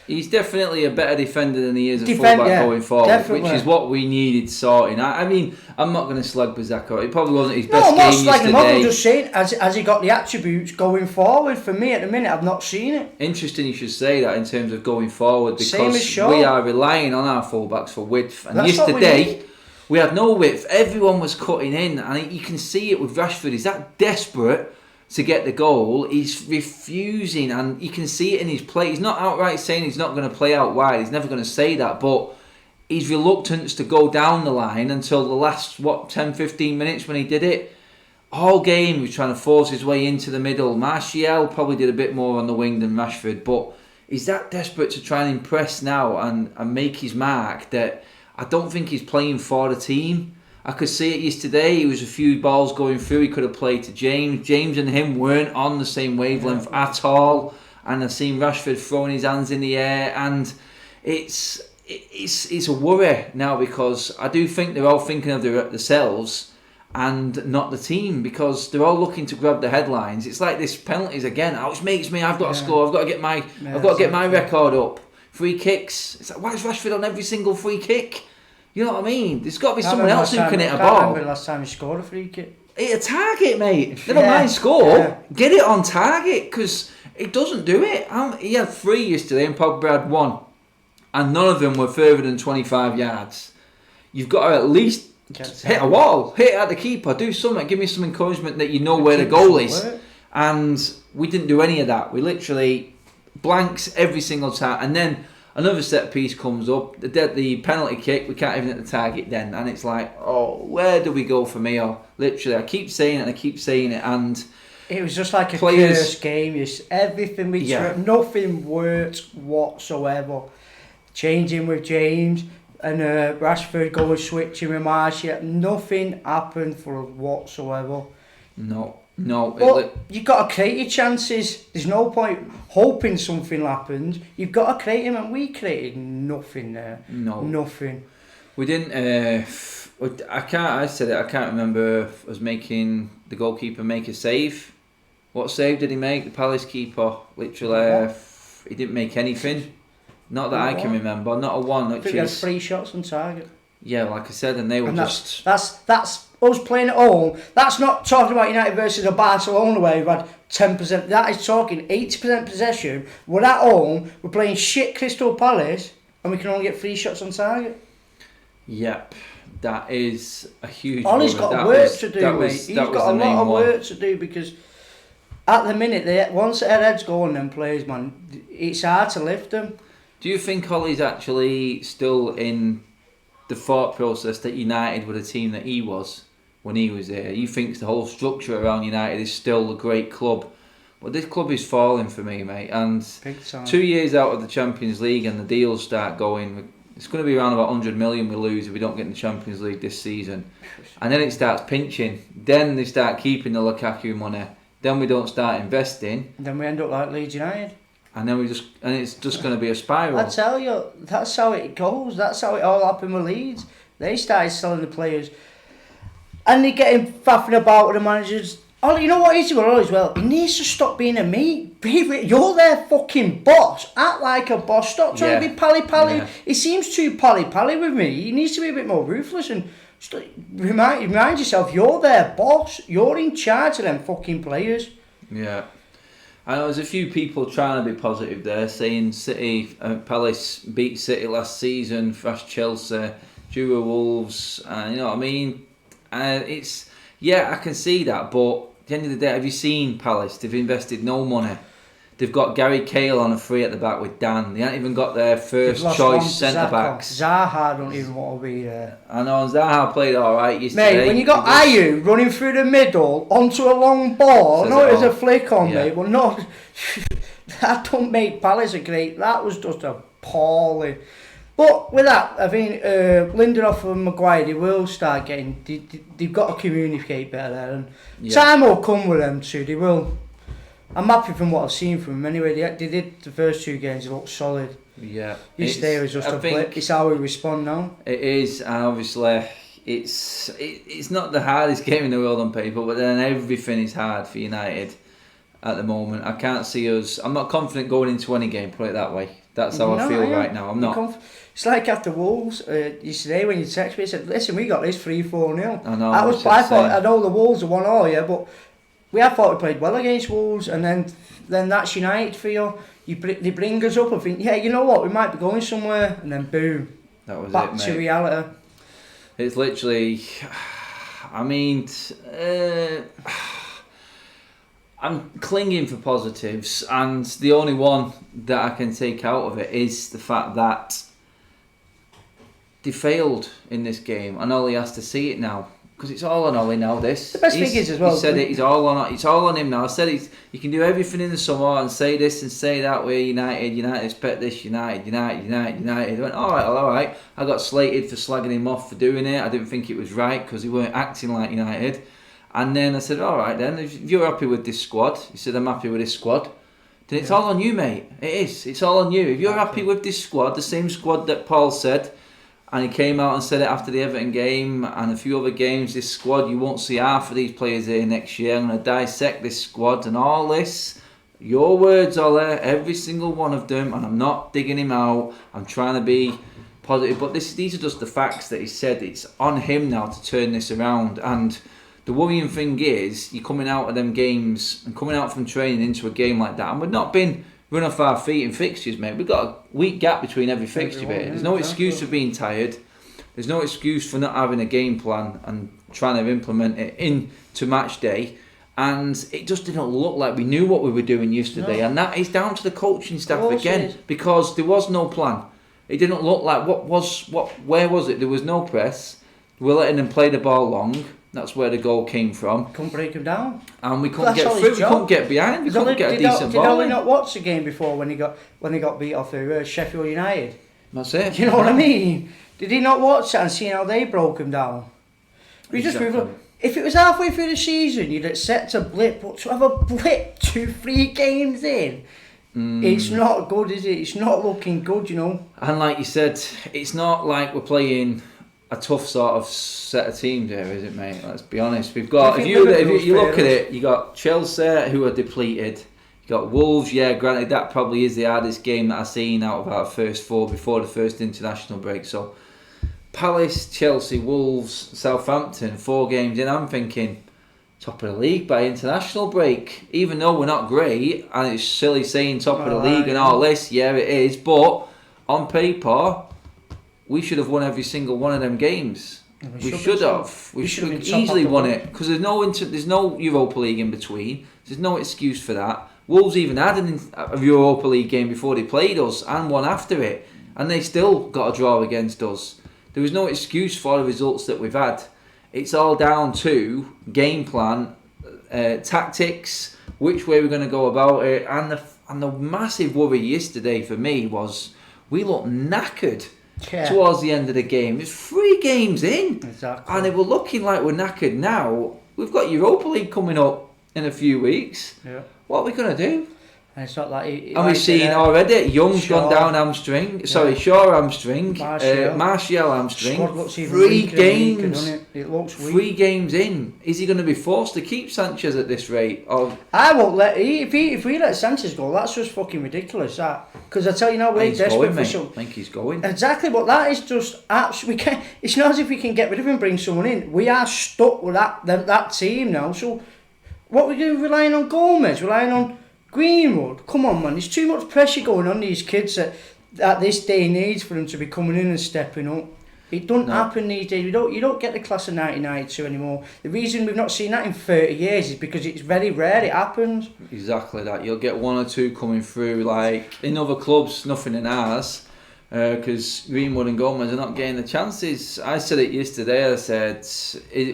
[SPEAKER 1] He's definitely a better defender than he is a fullback going forward, definitely. Which is what we needed sorting. I mean, I'm not going to slag Bissaka. It probably wasn't his best game yesterday. No, I'm not slagging him off. I'm just saying, has he got the attributes going forward? For me, at the minute, I've not seen it. Interesting you should say that in terms of going forward, because we are relying on our fullbacks for width. And yesterday, we had no width. Everyone was cutting in, and you can see it with Rashford. He's that desperate to get the goal. He's refusing, and you can see it in his play. He's not outright saying he's not going to play out wide. He's never going to say that, but his reluctance to go down the line until the last 10-15 minutes when he did it. All game he was trying to force his way into the middle. Martial probably did a bit more on the wing than Rashford, but he's that desperate to try and impress now and make his mark that I don't think he's playing for the team. I could see it yesterday. He was a few balls going through. He could have played to James. James and him weren't on the same wavelength at all. And I've seen Rashford throwing his hands in the air. And it's it's a worry now, because I do think they're all thinking of themselves and not the team, because they're all looking to grab the headlines. It's like this penalties again. Oh, it's me. I've got to score. I've got to get my record up. Free kicks. It's like, why is Rashford on every single free kick? You know what I mean? There's got to be someone else who can hit a ball.
[SPEAKER 2] I remember the last time he scored a free kick.
[SPEAKER 1] Hit a target, mate. Never mind score. Yeah. Get it on target, because it doesn't do it. He had 3 yesterday and Pogba had 1. And none of them were further than 25 yards. You've got to at least hit a wall. Hit it at the keeper. Do something. Give me some encouragement that you know where the goal is. And we didn't do any of that. We literally blanks every single time. And then another set piece comes up. The penalty kick. We can't even hit the target then. And it's like, oh, where do we go from here? Literally, I keep saying it. And
[SPEAKER 2] it was just like a cursed game. Everything nothing worked whatsoever. Changing with James and Rashford going switching with Martial. Nothing happened for us whatsoever.
[SPEAKER 1] No.
[SPEAKER 2] But you've got to create your chances. There's no point hoping something happens. You've got to create them, and we created nothing there. No. Nothing.
[SPEAKER 1] We didn't... I can't remember us making the goalkeeper make a save. What save did he make? The Palace keeper. Literally, he didn't make anything. Not that I can remember. Not a one.
[SPEAKER 2] I think he had 3 shots on target.
[SPEAKER 1] Yeah, like I said, and they were
[SPEAKER 2] that's us playing at home. That's not talking about United versus a Barcelona where we've had 10%. That is talking 80% possession. We're at home. We're playing shit Crystal Palace, and we can only get 3 shots on target.
[SPEAKER 1] Yep, that is a huge.
[SPEAKER 2] Ollie's got work to do, mate. He's got a lot of work to do, because at the minute, once their heads go on them players, man, it's hard to lift them.
[SPEAKER 1] Do you think Ollie's actually still in the thought process that United were the team that he was when he was there? You think the whole structure around United is still a great club? But this club is falling for me, mate. And 2 years out of the Champions League and the deals start going, it's going to be around about 100 million we lose if we don't get in the Champions League this season. And then it starts pinching. Then they start keeping the Lukaku money. Then we don't start investing.
[SPEAKER 2] And then we end up like Leeds United.
[SPEAKER 1] And then it's just going to be a spiral.
[SPEAKER 2] I tell you, that's how it goes. That's how it all happened with Leeds. They started selling the players, and they getting faffing about with the managers. Oh, you know what he's doing as well? He needs to stop being a mate. You're their fucking boss. Act like a boss. Stop trying to be pally-pally. Yeah. He seems too pally-pally with me. He needs to be a bit more ruthless and just remind yourself, you're their boss. You're in charge of them fucking players.
[SPEAKER 1] Yeah. I know there's a few people trying to be positive there, saying Palace beat City last season, thrashed Chelsea, drew Wolves, you know what I mean? I can see that, but at the end of the day, have you seen Palace? They've invested no money. They've got Gary Cahill on a free at the back with Dan. They haven't even got their first choice centre backs.
[SPEAKER 2] Zaha don't even want to be there.
[SPEAKER 1] I know, Zaha played alright yesterday.
[SPEAKER 2] Mate, when you got Ayew running through the middle onto a long ball, I know it was a flick on me, but no, that don't make Palace a great. That was just appalling. But with that, I think Lindelof and Maguire, they will start getting. They've got to communicate better, and time will come with them too. They will. I'm happy from what I've seen from them anyway. They did the first 2 games, they looked solid.
[SPEAKER 1] Yeah.
[SPEAKER 2] Yesterday was just a blip. It's how we respond now.
[SPEAKER 1] It is, and obviously it's not the hardest game in the world on paper, but then everything is hard for United at the moment. I can't see us. I'm not confident going into any game, put it that way. That's how I feel right now. I'm not.
[SPEAKER 2] It's like after Wolves yesterday when you texted me, you said, listen, we got this 3-4-0.
[SPEAKER 1] I know.
[SPEAKER 2] I thought, I know the Wolves are 1-0, but I thought we played well against Wolves, and then that's United for you. They bring us up and think, yeah, you know what, we might be going somewhere, and then boom,
[SPEAKER 1] that was
[SPEAKER 2] back to reality.
[SPEAKER 1] It's literally, I mean, I'm clinging for positives, and the only one that I can take out of it is the fact that they failed in this game, and Ollie has to see it now. Because it's all on Ollie now. This
[SPEAKER 2] the best thing is as well.
[SPEAKER 1] He said it. It's all on him now. I said you can do everything in the summer and say this and say that. We're United expect this. United. I went all right. I got slated for slagging him off for doing it. I didn't think it was right because he weren't acting like United. And then I said, all right then. If you're happy with this squad, he said I'm happy with this squad. then it's all on you, mate. It is. It's all on you. If you're happy with this squad, the same squad that Paul said, and he came out and said it after the Everton game and a few other games, this squad, you won't see half of these players here next year. I'm going to dissect this squad and all this. Your words, Ola, every single one of them, and I'm not digging him out. I'm trying to be positive, but these are just the facts that he said. It's on him now to turn this around, and the worrying thing is, you're coming out of them games and coming out from training into a game like that, and we've not been run off our feet in fixtures, mate. We've got a week gap between every fixture, mate. There's no excuse for being tired. There's no excuse for not having a game plan and trying to implement it into match day. And it just didn't look like we knew what we were doing yesterday, and that is down to the coaching staff again, because there was no plan. It didn't look like where was it? There was no press. We're letting them play the ball long. That's where the goal came from.
[SPEAKER 2] Couldn't break him down.
[SPEAKER 1] And we couldn't get through. We couldn't get behind. We couldn't get a decent ball.
[SPEAKER 2] Did Ollie not watch the game before when he got beat off Sheffield United?
[SPEAKER 1] That's it.
[SPEAKER 2] You know what I mean? Did he not watch that and see how they broke him down?
[SPEAKER 1] Exactly.
[SPEAKER 2] If it was halfway through the season, you'd accept a blip, but to have a blip 2-3 games in, it's not good, is it? It's not looking good, you know.
[SPEAKER 1] And like you said, it's not like we're playing a tough sort of set of teams here, is it, mate? Let's be honest. We've got, if you look at it, you got Chelsea who are depleted. You got Wolves. Yeah, granted that probably is the hardest game that I've seen out of our first four before the first international break. So Palace, Chelsea, Wolves, Southampton, 4 games in. I'm thinking top of the league by international break. Even though we're not great, and it's silly saying top of the league and all this. Yeah, it is. But on paper, we should have won every single one of them games. We should have. We should have easily won it, because there's no Europa League in between. There's no excuse for that. Wolves even had a Europa League game before they played us and one after it, and they still got a draw against us. There was no excuse for the results that we've had. It's all down to game plan, tactics, which way we're going to go about it, and the massive worry yesterday for me was we looked knackered. Yeah. Towards the end of the game. It's 3 games in.
[SPEAKER 2] Exactly.
[SPEAKER 1] And if we're looking like we're knackered now, we've got Europa League coming up in a few weeks.
[SPEAKER 2] Yeah.
[SPEAKER 1] What are we going to do?
[SPEAKER 2] And it's not like...
[SPEAKER 1] And we've seen already, Young's gone down hamstring. Sorry, Shaw hamstring. Martial hamstring. 3 games.
[SPEAKER 2] It looks weak.
[SPEAKER 1] 3 games in. Is he going to be forced to keep Sanchez at this rate? Or
[SPEAKER 2] I won't let... If we let Sanchez go, that's just fucking ridiculous, that. Because I tell you now, we're desperate for some...
[SPEAKER 1] I think he's going.
[SPEAKER 2] Exactly, but that is just... We can't, it's not as if we can get rid of him and bring someone in. We are stuck with that team now. So, what we're doing, relying on Gomez, relying on Greenwood. Come on, man. There's too much pressure going on these kids at this day and age for them to be coming in and stepping up. It doesn't happen these days. You don't get the class of 1992 anymore. The reason we've not seen that in 30 years is because it's very rare it happens.
[SPEAKER 1] Exactly that. You'll get 1 or 2 coming through, like in other clubs, nothing in ours, because Greenwood and Gomez are not getting the chances. I said it yesterday. I said,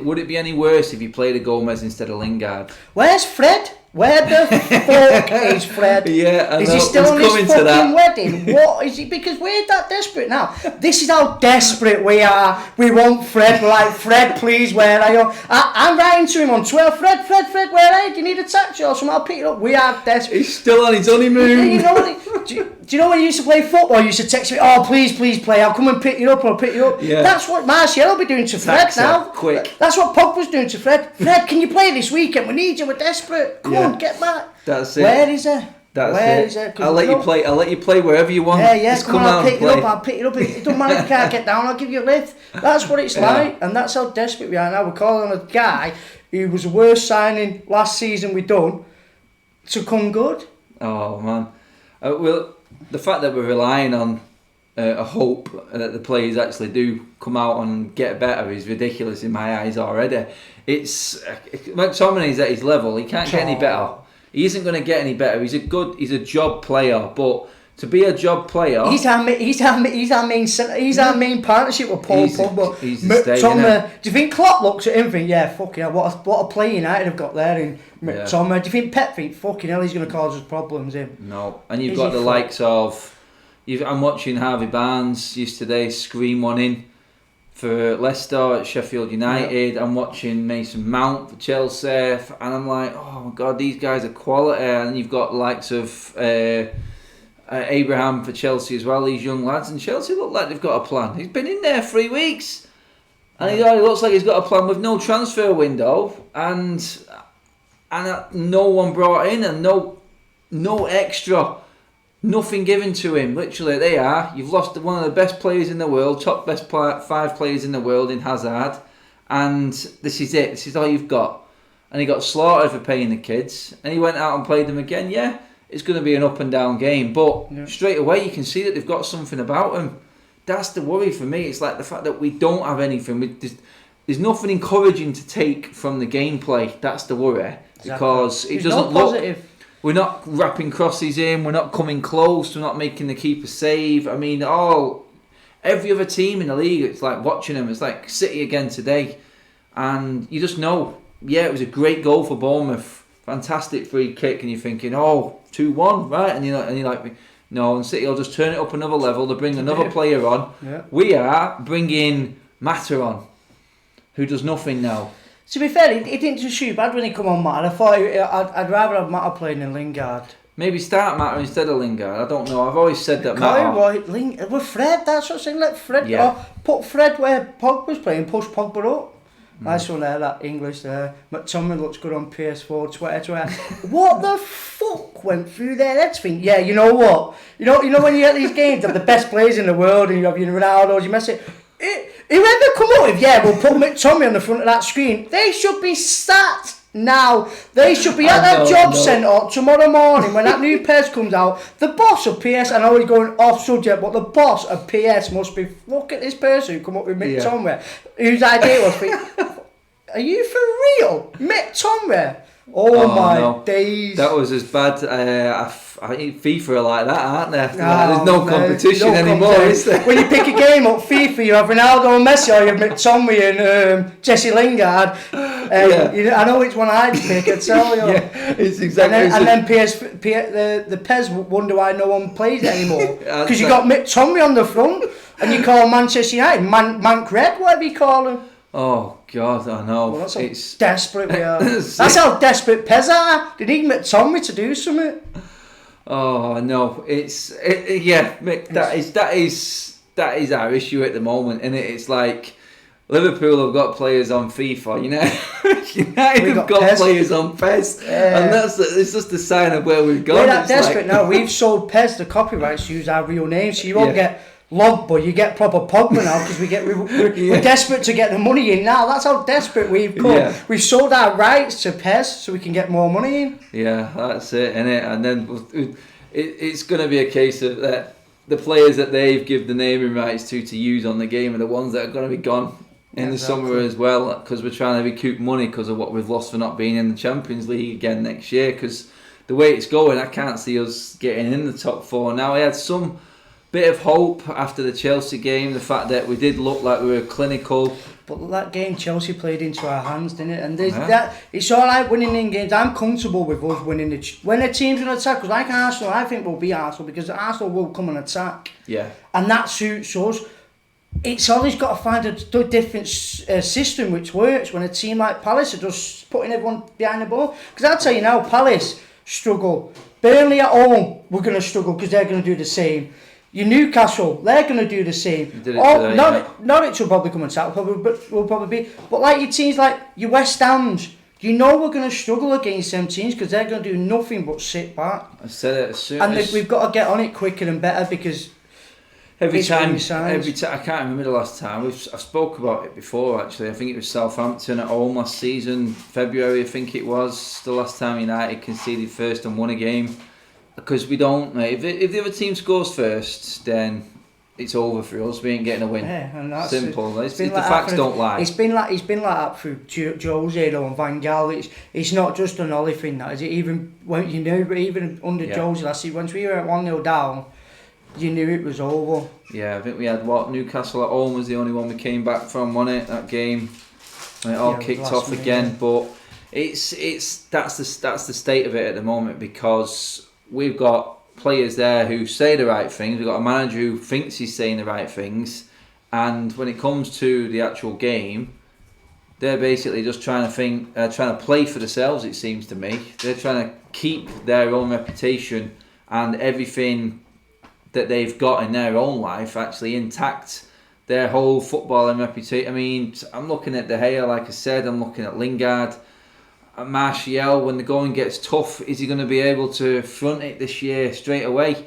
[SPEAKER 1] would it be any worse if you played a Gomez instead of Lingard?
[SPEAKER 2] Where's Fred? Where the fuck is Fred?
[SPEAKER 1] Yeah, I know.
[SPEAKER 2] Is he still on his fucking wedding? What is he? Because we're that desperate now. This is how desperate we are. We want Fred. We're like, Fred, please, where are you? I'm writing to him on Twitter. Fred, where are you? Do you need a taxi or something? I'll pick it up. We are desperate.
[SPEAKER 1] He's still on his honeymoon.
[SPEAKER 2] You know what? Do you know when you used to play football? You used to text me, oh, please play. I'll come and pick you up. I'll pick you up. Yeah. That's what Martial will be doing to Fred now.
[SPEAKER 1] Quick.
[SPEAKER 2] That's what Pogba's doing to Fred. Fred, can you play this weekend? We need you. We're desperate. Come on, get back.
[SPEAKER 1] That's it.
[SPEAKER 2] Where is he?
[SPEAKER 1] Where is it? I'll let you play wherever you want.
[SPEAKER 2] Yeah.
[SPEAKER 1] Just
[SPEAKER 2] come on, I'll pick you up. It don't matter if you can't get down. I'll give you a lift. That's what it's like, and that's how desperate we are now. We're calling on a guy who was the worst signing last season we done to come good.
[SPEAKER 1] Oh man, well, the fact that we're relying on a hope that the players actually do come out and get better is ridiculous in my eyes already. It's McTominay's at his level. He can't get any better. He isn't going to get any better. He's a job player, but to be a job player,
[SPEAKER 2] he's our main partnership with Paul Pogba. McTominay. Do you think Klopp looks at him and think, yeah, fucking hell, what a player United have got there in McTominay? Do you think Pep think, fucking hell, he's going to cause us problems?
[SPEAKER 1] No, and you've got the likes of. I'm watching Harvey Barnes yesterday scream one in. for Leicester, at Sheffield United. I'm watching Mason Mount for Chelsea, and I'm like, oh my God, these guys are quality. And you've got the likes of Abraham for Chelsea as well, these young lads. And Chelsea look like they've got a plan. He's been in there 3 weeks, and he already looks like he's got a plan with no transfer window, and no one brought in, and no extra. Nothing given to him. Literally, they are. You've lost one of the best players in the world, top best 5 players in the world in Hazard, and this is it. This is all you've got. And he got slaughtered for paying the kids, and he went out and played them again. Yeah, it's going to be an up and down game, but straight away you can see that they've got something about them. That's the worry for me. It's like the fact that we don't have anything. There's nothing encouraging to take from the gameplay. That's the worry, because it doesn't look positive. We're not wrapping crosses in. We're not coming close. We're not making the keeper save. I mean, every other team in the league, it's like watching them. It's like City again today. And you just know, yeah, it was a great goal for Bournemouth. Fantastic free kick. And you're thinking, 2-1, right? And you're like, no, and City will just turn it up another level. They'll bring another player on. Yeah. We are bringing Mata on, who does nothing now.
[SPEAKER 2] To be fair, he didn't do too bad when he come on, Mata. I thought I'd rather have Mata playing than Lingard.
[SPEAKER 1] Maybe start Mata instead of Lingard. I don't know. I've always said that Mata.
[SPEAKER 2] With Fred, that's what I'm saying. Let Fred or put Fred where Pogba's playing, push Pogba up. Nice one there, that English there. McTominay looks good on PS4, Twitter. What the fuck went through their heads? Think, yeah, you know what? You know when you get these games of the best players in the world, and you have your Ronaldo's, you Messi. Whoever come up with, we'll put McTominay on the front of that screen. They should be sat now. They should be at their job centre tomorrow morning when that new PS comes out. The boss of PS, I know he's going off subject, but the boss of PS must be, look at this person who come up with McTominay, whose idea was, are you for real? McTominay? Oh my days.
[SPEAKER 1] That was as bad. I think FIFA are like that, aren't they? There's no competition anymore, is there?
[SPEAKER 2] When you pick a game up, FIFA, you have Ronaldo and Messi, or you have McTominay and Jesse Lingard. I know which one I'd pick, I tell you.
[SPEAKER 1] It's exactly.
[SPEAKER 2] And then the PES wonder why no one plays it anymore. Because you got McTominay on the front, and you call Manchester United Mank Red, whatever you call them.
[SPEAKER 1] Oh God, I know.
[SPEAKER 2] Well, that's how desperate we are. That's how desperate PES are. They need McTominay to do something.
[SPEAKER 1] Oh no, that is our issue at the moment, and it's like Liverpool have got players on FIFA, United have got players on PES, and it's just a sign of where we've gone.
[SPEAKER 2] We're that desperate now. We've sold PES the copyrights to use our real names, so you won't get Logba, you get proper Pogba now, because we're desperate to get the money in now. That's how desperate we've come. Yeah. We've sold our rights to PES so we can get more money in.
[SPEAKER 1] Yeah, that's it, innit? And then it's going to be a case of that the players that they've given the naming rights to use on the game are the ones that are going to be gone in the summer as well, because we're trying to recoup money because of what we've lost for not being in the Champions League again next year. Because the way it's going, I can't see us getting in the top 4 now. I had some bit of hope after the Chelsea game, the fact that we did look like we were clinical.
[SPEAKER 2] But that game Chelsea played into our hands, didn't it? And it's all right winning in games. I'm comfortable with us winning when the team's going to attack. Because like Arsenal, I think we'll be Arsenal, because Arsenal will come and attack.
[SPEAKER 1] Yeah. And
[SPEAKER 2] that suits us. It's always got to find a different system which works when a team like Palace are just putting everyone behind the ball. Because I'll tell you now, Palace struggle. Burnley at home, we're going to struggle because they're going to do the same. Your Newcastle, they're going to do the same. Norwich will probably come and tackle, will probably be. But like your teams like your West Hams, we're going to struggle against them teams because they're going to do nothing but sit back.
[SPEAKER 1] I said it as soon
[SPEAKER 2] as... we've got to get on it quicker and better, because...
[SPEAKER 1] Every time, I can't remember the last time. I spoke about it before, actually. I think it was Southampton at home last season, February I think it was, the last time United conceded first and won a game. Because we don't, mate. If the other team scores first, then it's over for us. We ain't getting a win.
[SPEAKER 2] Yeah, and that's
[SPEAKER 1] simple. The facts don't lie.
[SPEAKER 2] It's been like that through Jose and Van Gaal. It's not just an Ollie thing. That is it. Even even under Jose last season, once we were at 1-0 down, you knew it was over.
[SPEAKER 1] Yeah, I think we had Newcastle at home was the only one we came back from, wasn't it? That game, and it all kicked off again. But that's the state of it at the moment, because we've got players there who say the right things. We've got a manager who thinks he's saying the right things, And when it comes to the actual game, they're basically just trying to play for themselves. It seems to me they're trying to keep their own reputation and everything that they've got in their own life actually intact. Their whole footballing reputation. I mean, I'm looking at De Gea, like I said. I'm looking at Lingard, at Martial. When the going gets tough, is he going to be able to front it this year straight away?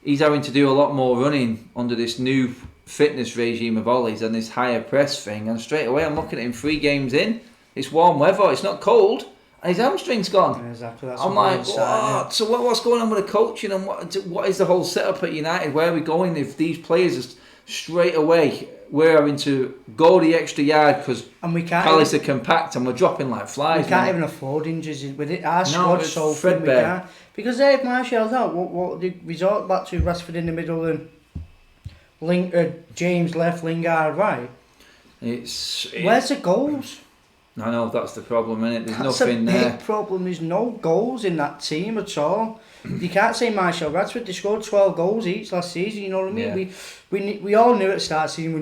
[SPEAKER 1] He's having to do a lot more running under this new fitness regime of Ollie's and this higher press thing. And straight away, I'm looking at him 3 games in. It's warm weather. It's not cold. And his hamstring's gone.
[SPEAKER 2] Yeah, exactly. That's
[SPEAKER 1] I'm like, what? So what's going on with the coaching and what is the whole setup at United? Where are we going if these players are straight away? We're having to go the extra yard because Palace are compact and we're dropping like flies.
[SPEAKER 2] We can't even afford injuries with it. Our squad's so thin, we can't. Because Dave Marshall's out. What did we resort back to? Rashford in the middle and James left, Lingard right. Where's the goals?
[SPEAKER 1] I know that's the problem, isn't it? There's nothing
[SPEAKER 2] there. That's a
[SPEAKER 1] there.
[SPEAKER 2] big problem. There's no goals in that team at all. You can't say Marshall, Rashford. They scored 12 goals each last season. You know what I mean? Yeah. We all knew at the start of the season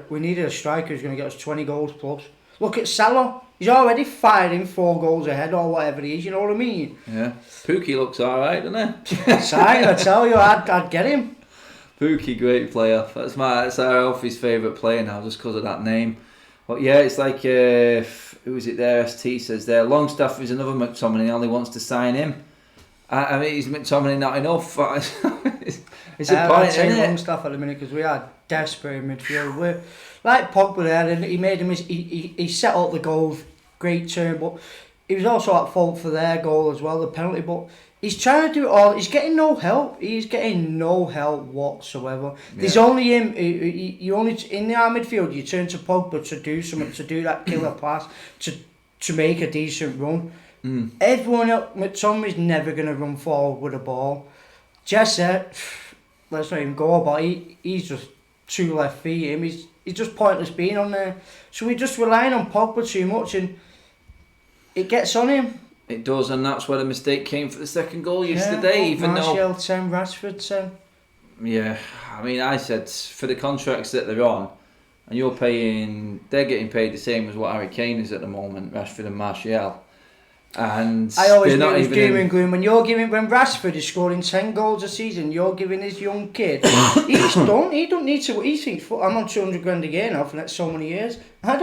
[SPEAKER 2] we needed a striker who's going to get us 20 goals plus. Look at Salah. He's already firing 4 goals ahead or whatever he is. You know what I mean?
[SPEAKER 1] Yeah. Pookie looks all right, doesn't he?
[SPEAKER 2] I tell you, I'd get him.
[SPEAKER 1] Pookie, great player. That's our Alfie's favourite player now, just because of that name. But yeah, it's like who is it there? ST says there. Longstaff is another McTominay. Only wants to sign him. I mean, is McTominay not enough? It's a point, isn't it?
[SPEAKER 2] Longstaff at the minute because we are desperate in midfield. We're like Pogba there, and he made him. He set up the goal, great turn, but he was also at fault for their goal as well, the penalty. But he's trying to do it all. He's getting no help. He's getting no help whatsoever. Yeah. There's only him. You only in our midfield. You turn to Pogba to do something, to do that killer pass, to make a decent run. Everyone else, McTominay's never going to run forward with a ball. Jesse, let's not even go about he's just 2 left feet. He's just pointless being on there. So we're just relying on Pogba too much and it gets on him.
[SPEAKER 1] It does, and that's where the mistake came for the second goal yesterday.
[SPEAKER 2] Yeah, Martial 10, Rashford 10.
[SPEAKER 1] Yeah, I mean, I said for the contracts that they're on, and they're getting paid the same as what Harry Kane is at the moment, Rashford and Martial. And
[SPEAKER 2] I always knew it was doom and gloom. When Rashford is scoring 10 goals a season, you're giving this young kid, he's done. He don't need to. He thinks, I'm on 200 grand a year now for the next so many years. Why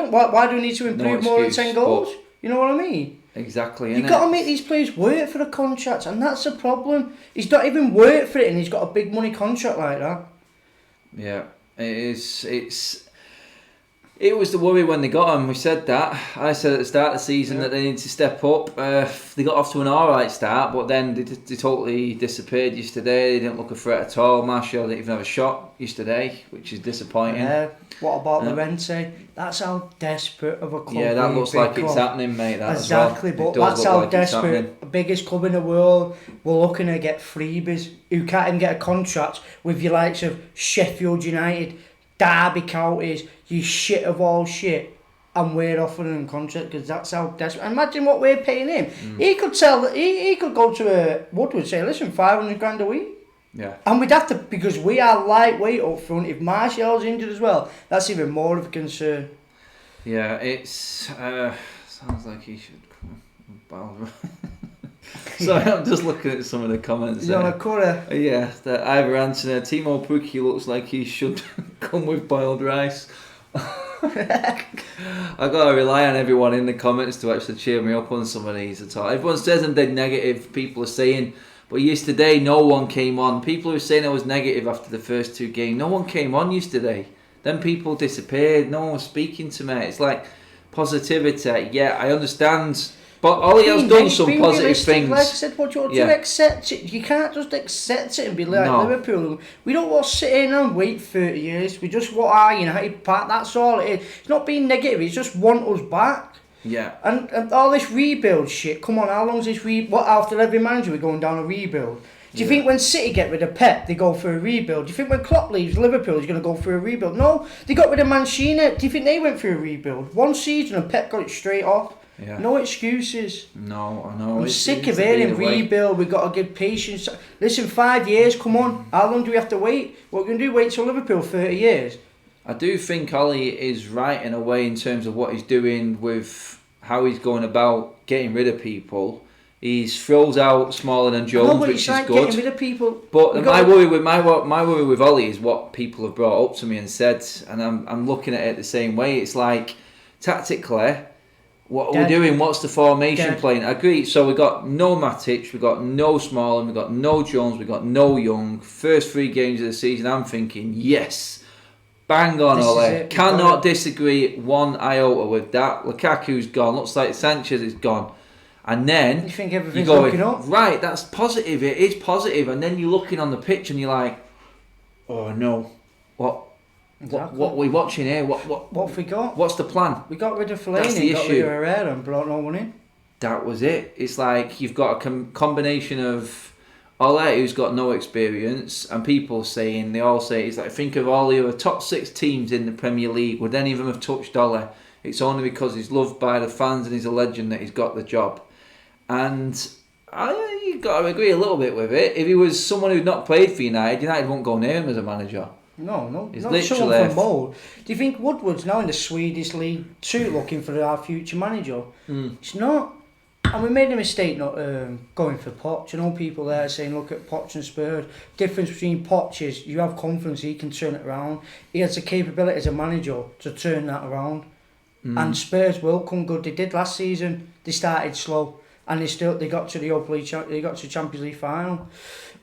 [SPEAKER 2] do we need to improve more than 10 goals? You know what I mean?
[SPEAKER 1] Exactly.
[SPEAKER 2] You've got to make these players work for the contracts, and that's the problem. He's not even worked for it, and he's got a big money contract like that.
[SPEAKER 1] Yeah, it is. It was the worry when they got him. We said that. I said at the start of the season that they need to step up. They got off to an alright start, but then they totally disappeared yesterday. They didn't look a threat at all. Martial didn't even have a shot yesterday, which is disappointing.
[SPEAKER 2] Yeah. What about Llorente? That's how desperate of a club.
[SPEAKER 1] Yeah, that looks like it's happening, mate. That
[SPEAKER 2] exactly,
[SPEAKER 1] as well.
[SPEAKER 2] But that's how desperate. The biggest club in the world. We're looking to get freebies who can't even get a contract with your likes of Sheffield United, Derby counties, you shit of all shit, and we're offering him contract because that's how desperate. Imagine what we're paying him. He could he could go to Woodward, say, listen, 500 grand a week.
[SPEAKER 1] Yeah.
[SPEAKER 2] And we'd have to, because we are lightweight up front. If Martial's injured as well, that's even more of a concern.
[SPEAKER 1] Yeah, it's sounds like he should come. So I'm just looking at some of the comments.
[SPEAKER 2] He's on a corner.
[SPEAKER 1] Yeah, that Ivor Anthony, Timo Pukki looks like he should come with boiled rice. I got to rely on everyone in the comments to actually cheer me up on some of these at all. Everyone says I'm dead negative. People are saying, but yesterday no one came on. People who were saying I was negative after the first 2 games, no one came on yesterday. Then people disappeared. No one was speaking to me. It's like positivity. Yeah, I understand. But Ollie has done some positive things.
[SPEAKER 2] Like I said, what you want to accept it. You can't just accept it and be like Liverpool. We don't want to sit in and wait 30 years. We just want our United part. That's all it is. It's not being negative. It's just want us back.
[SPEAKER 1] Yeah.
[SPEAKER 2] And all this rebuild shit. Come on, how long is this what after every manager we're going down a rebuild? Do you think when City get rid of Pep, they go for a rebuild? Do you think when Klopp leaves Liverpool, he's going to go for a rebuild? No, they got rid of Mancini. Do you think they went for a rebuild? 1 season and Pep got it straight off.
[SPEAKER 1] Yeah.
[SPEAKER 2] No excuses.
[SPEAKER 1] No, I know.
[SPEAKER 2] I'm sick of hearing rebuild. We've got to give patience. Listen, 5 years, come on. How long do we have to wait? What are we going to do? Wait till Liverpool 30 years?
[SPEAKER 1] I do think Ollie is right in a way in terms of what he's doing with how he's going about getting rid of people. He throws out Smalling and Jones, which is good.
[SPEAKER 2] Getting rid of people.
[SPEAKER 1] But my worry with Ollie is what people have brought up to me and said, and I'm looking at it the same way. It's like tactically, what are we doing? What's the formation playing? I agree. So we got no Matic, we got no Smalling, we got no Jones, we got no Young. First 3 games of the season, I'm thinking yes. Bang on, Ole. Cannot disagree one iota with that. Lukaku's gone. Looks like Sanchez is gone. And then
[SPEAKER 2] you think everything's looking up.
[SPEAKER 1] Right, that's positive. It is positive. And then you're looking on the pitch and you're like, oh no, what are we watching here? What
[SPEAKER 2] have we got?
[SPEAKER 1] What's the plan?
[SPEAKER 2] We got rid of Fellaini, got rid of Herrera, and brought no one in.
[SPEAKER 1] That was it. It's like you've got a combination of Ole, who's got no experience, and people saying, they all say, it's like, think of all the other top 6 teams in the Premier League. Would any of them have touched Ole? It's only because he's loved by the fans and he's a legend that he's got the job. And you've got to agree a little bit with it. If he was someone who'd not played for United won't go near him as a manager.
[SPEAKER 2] No,
[SPEAKER 1] he's
[SPEAKER 2] not
[SPEAKER 1] literally
[SPEAKER 2] someone from Mold. Do you think Woodward's now in the Swedish League 2 looking for our future manager? It's not. And we made a mistake not going for Poch. You know, people there saying, look at Poch and Spurs. Difference between Poch is you have confidence he can turn it around. He has the capability as a manager to turn that around. And Spurs will come good. They did last season. They started slow, and they got to the Europa League. They got to Champions League final.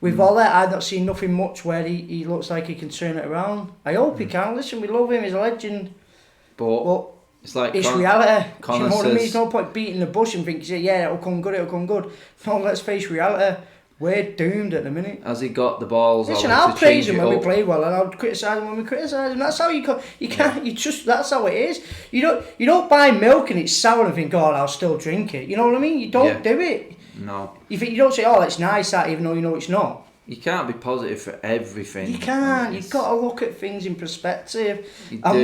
[SPEAKER 2] With all that, I've not seen nothing much where he looks like he can turn it around. I hope he can. Listen, we love him. He's a legend. But
[SPEAKER 1] it's like
[SPEAKER 2] reality.
[SPEAKER 1] Connor
[SPEAKER 2] you know what I mean?
[SPEAKER 1] says,
[SPEAKER 2] There's no point beating the bush and thinking, yeah, it'll come good. No, let's face reality. We're doomed at the minute.
[SPEAKER 1] Has he got the balls?
[SPEAKER 2] Listen, I'll praise him when we play well, and I'll criticise him when we criticise him. That's how you can't. You just, that's how it is. You don't buy milk and it's sour and think, oh, I'll still drink it. You know what I mean? You don't do it.
[SPEAKER 1] No.
[SPEAKER 2] You don't say, oh, it's nice that, even though you know it's not.
[SPEAKER 1] You can't be positive for everything.
[SPEAKER 2] You can't. You've got to look at things in perspective. And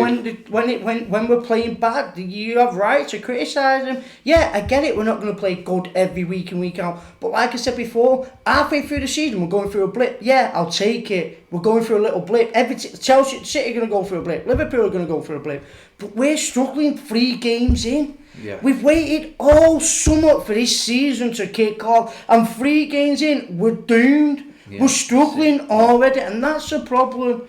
[SPEAKER 2] when we're playing bad, you have right to criticise them. Yeah, I get it. We're not going to play good every week in, week out. But like I said before, halfway through the season, we're going through a blip. Yeah, I'll take it. We're going through a little blip. Chelsea City are going to go through a blip. Liverpool are going to go through a blip. But we're struggling 3 games in.
[SPEAKER 1] Yeah.
[SPEAKER 2] We've waited all summer for this season to kick off. And 3 games in, we're doomed. Yeah, we're struggling already, and that's the problem.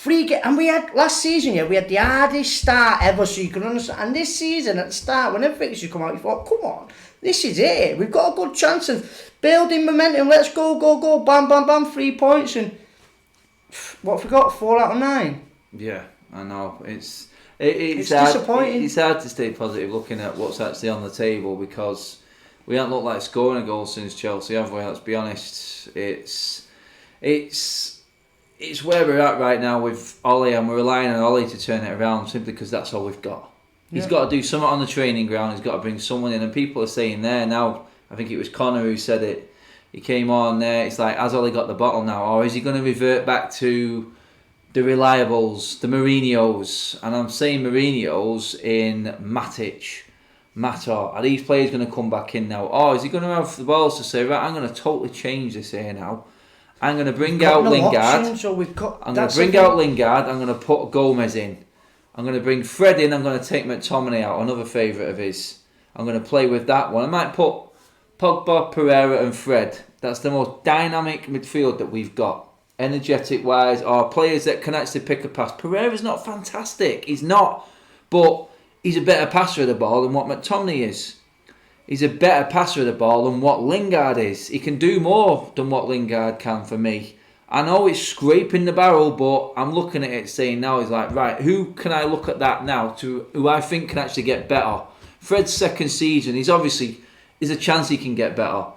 [SPEAKER 2] And we had last season, we had the hardest start ever, so you can understand. And this season, at the start, when everything should come out, you thought, come on, this is it. We've got a good chance of building momentum. Let's go, bam, bam, bam, 3 points. And what have we got? 4 out of 9.
[SPEAKER 1] Yeah, I know. It's
[SPEAKER 2] disappointing.
[SPEAKER 1] It's hard to stay positive looking at what's actually on the table, because we haven't looked like scoring a goal since Chelsea, have we? Let's be honest. It's where we're at right now with Ollie, and we're relying on Ollie to turn it around simply because that's all we've got. He's got to do something on the training ground. He's got to bring someone in, and people are saying there now. I think it was Connor who said it. He came on there. It's like, has Ollie got the bottle now, or is he going to revert back to the reliables, the Mourinho's? And I'm saying Mourinho's in Matic. Matter, are these players going to come back in now? Or is he going to have the balls to say, right, I'm going to totally change this here now. I'm going to bring out Lingard. I'm going to bring out Lingard. I'm going to put Gomez in. I'm going to bring Fred in. I'm going to take McTominay out, another favourite of his. I'm going to play with that one. I might put Pogba, Pereira and Fred. That's the most dynamic midfield that we've got. Energetic wise, or players that can actually pick a pass. Pereira's not fantastic. He's not. But he's a better passer of the ball than what McTominay is. He's a better passer of the ball than what Lingard is. He can do more than what Lingard can for me. I know it's scraping the barrel, but I'm looking at it saying now, he's like, right, who can I look at that now to who I think can actually get better? Fred's second season, there's a chance he can get better.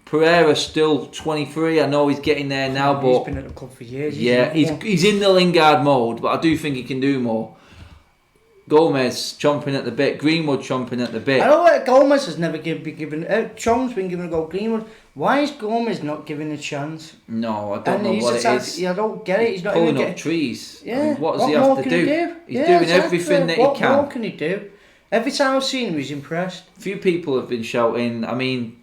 [SPEAKER 1] Pereira's still 23. I know he's getting there now, but
[SPEAKER 2] he's been at the club for years.
[SPEAKER 1] Yeah, he's in the Lingard mode, but I do think he can do more. Gomez chomping at the bit, Greenwood chomping at the bit.
[SPEAKER 2] I know what Gomez has never been given. Chom's been given a go. Greenwood. Why is Gomez not given a chance?
[SPEAKER 1] No, I don't know what it is.
[SPEAKER 2] Yeah, I don't get it. He's not
[SPEAKER 1] pulling up trees.
[SPEAKER 2] Yeah.
[SPEAKER 1] I mean, what does he have to do? He's doing everything that he can.
[SPEAKER 2] What more can he do? Every time I've seen him, he's impressed.
[SPEAKER 1] A few people have been shouting. I mean,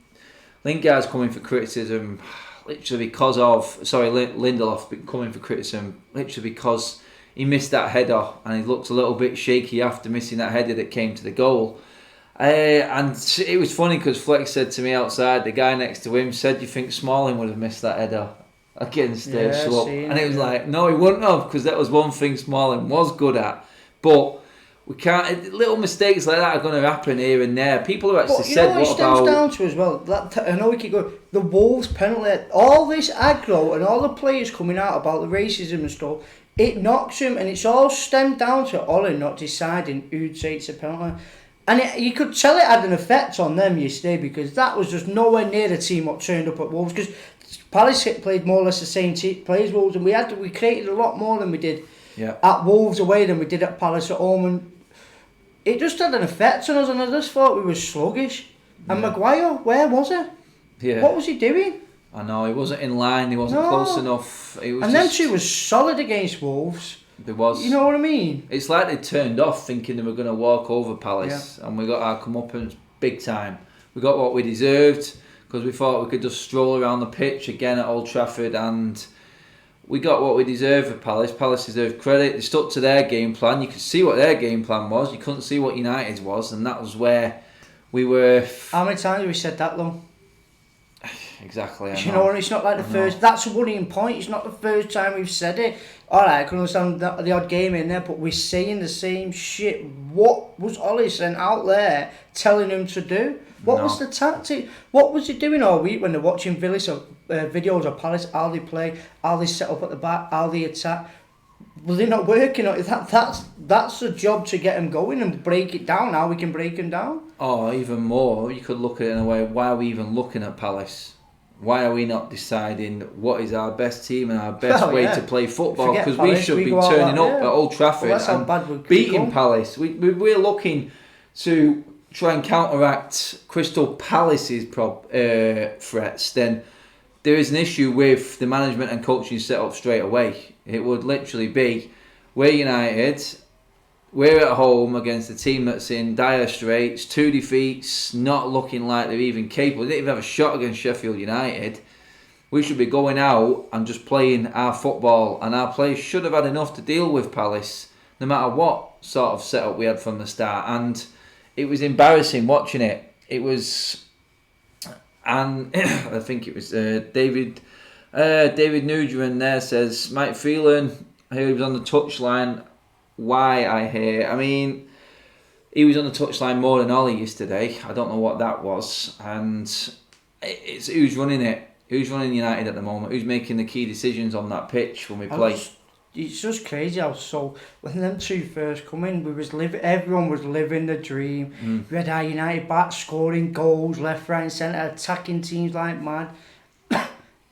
[SPEAKER 1] Lingard's coming for criticism, literally because of. Sorry, Lindelof been coming for criticism, literally because he missed that header and he looked a little bit shaky after missing that header that came to the goal. And it was funny because Flex said to me outside, the guy next to him said, "You think Smalling would have missed that header against Slough?" And it was like, no, he wouldn't have, because that was one thing Smalling was good at. But we can't. Little mistakes like that are going to happen here and there. People have actually said, "What about?"
[SPEAKER 2] It stems down to as well. I know we keep going. The Wolves penalty, all this aggro, and all the players coming out about the racism and stuff. It knocks him, and it's all stemmed down to Ollie not deciding who'd say it's a penalty. And you could tell it had an effect on them yesterday, because that was just nowhere near the team what turned up at Wolves. Because Palace played more or less the same play as Wolves, and we created a lot more than we did at Wolves away than we did at Palace at home. And it just had an effect on us, and I just thought we were sluggish. And Maguire, where was he?
[SPEAKER 1] Yeah.
[SPEAKER 2] What was he doing?
[SPEAKER 1] I know, he wasn't in line, he wasn't close enough.
[SPEAKER 2] Them two was solid against Wolves.
[SPEAKER 1] There was.
[SPEAKER 2] You know what I mean?
[SPEAKER 1] It's like they turned off thinking they were going to walk over Palace, and we got our comeuppance big time. We got what we deserved because we thought we could just stroll around the pitch again at Old Trafford, and we got what we deserved for Palace. Palace deserved credit. They stuck to their game plan. You could see what their game plan was. You couldn't see what United's was, and that was where we were.
[SPEAKER 2] How many times have we said that, though?
[SPEAKER 1] Exactly.
[SPEAKER 2] You know, it's not like the first. That's a worrying point. It's not the first time we've said it. All right, I can understand the odd game in there, but we're saying the same shit. What was Ollie sent out there telling him to do? What was the tactic? What was he doing all week when they're watching videos of Palace? How they play, how they set up at the back, how they attack. Well, they're not working on it. That's the job to get them going and break it down. How we can break them down.
[SPEAKER 1] Oh, even more. You could look at it in a way. Why are we even looking at Palace? Why are we not deciding what is our best team and our best way to play football? Because we should be turning up at Old Trafford and beating Palace. We're looking to try and counteract Crystal Palace's threats. Then there is an issue with the management and coaching set up straight away. It would literally be, we're United, we're at home against a team that's in dire straits, 2 defeats, not looking like they're even capable. They didn't even have a shot against Sheffield United. We should be going out and just playing our football, and our players should have had enough to deal with Palace, no matter what sort of setup we had from the start. And it was embarrassing watching it. It was, and I think it was David Nugent there says, Mike Phelan, he was on the touchline. Why I hear? I mean, he was on the touchline more than Ollie yesterday. I don't know what that was. And it's who's running it? Who's running United at the moment? Who's making the key decisions on that pitch when we play?
[SPEAKER 2] It's just crazy how when them two first come in, everyone was living the dream. We had our United back scoring goals left, right, and centre, attacking teams like mad.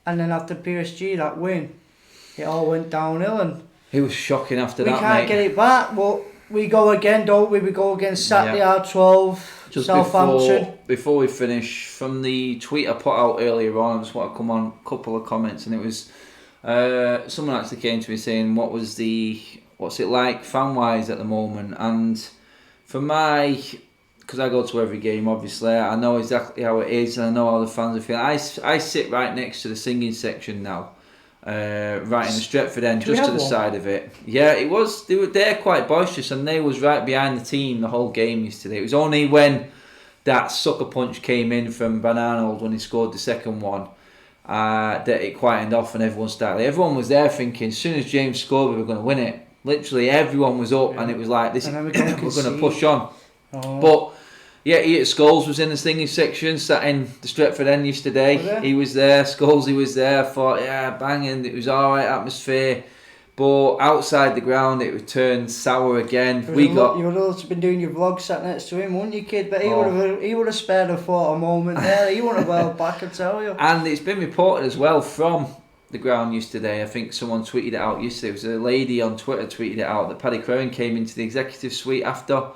[SPEAKER 2] And then after PSG that win, it all went downhill and.
[SPEAKER 1] It was shocking after that,
[SPEAKER 2] We can't get it back, but we go again, don't we? We go against Saturday R12, Southampton.
[SPEAKER 1] Before we finish, from the tweet I put out earlier on, I just want to come on a couple of comments, and it was someone actually came to me saying, what's it like fan-wise at the moment? And for because I go to every game, obviously, I know exactly how it is, and I know how the fans are feeling. I sit right next to the singing section now. Right in the Stretford end, just to the side of it. Yeah, it was. They're quite boisterous, and they was right behind the team the whole game yesterday. It was only when that sucker punch came in from Van Arnold when he scored the second one that it quietened off, and everyone started. Everyone was there thinking, as soon as James scored, we were going to win it. Literally, everyone was up, and it was like, we're going to push on. But yeah, Scholes was in the singing section, sat in the Stretford end yesterday. He was there, Scholes, was there. I thought, yeah, banging. It was alright atmosphere. But outside the ground, it turned sour again. You would have been
[SPEAKER 2] doing your vlog sat next to him, wouldn't you, kid? But he would have spared a photo moment there. He wouldn't have well back, I tell you.
[SPEAKER 1] And it's been reported as well from the ground yesterday. I think someone tweeted it out yesterday. It was a lady on Twitter tweeted it out that Paddy Crowin came into the executive suite after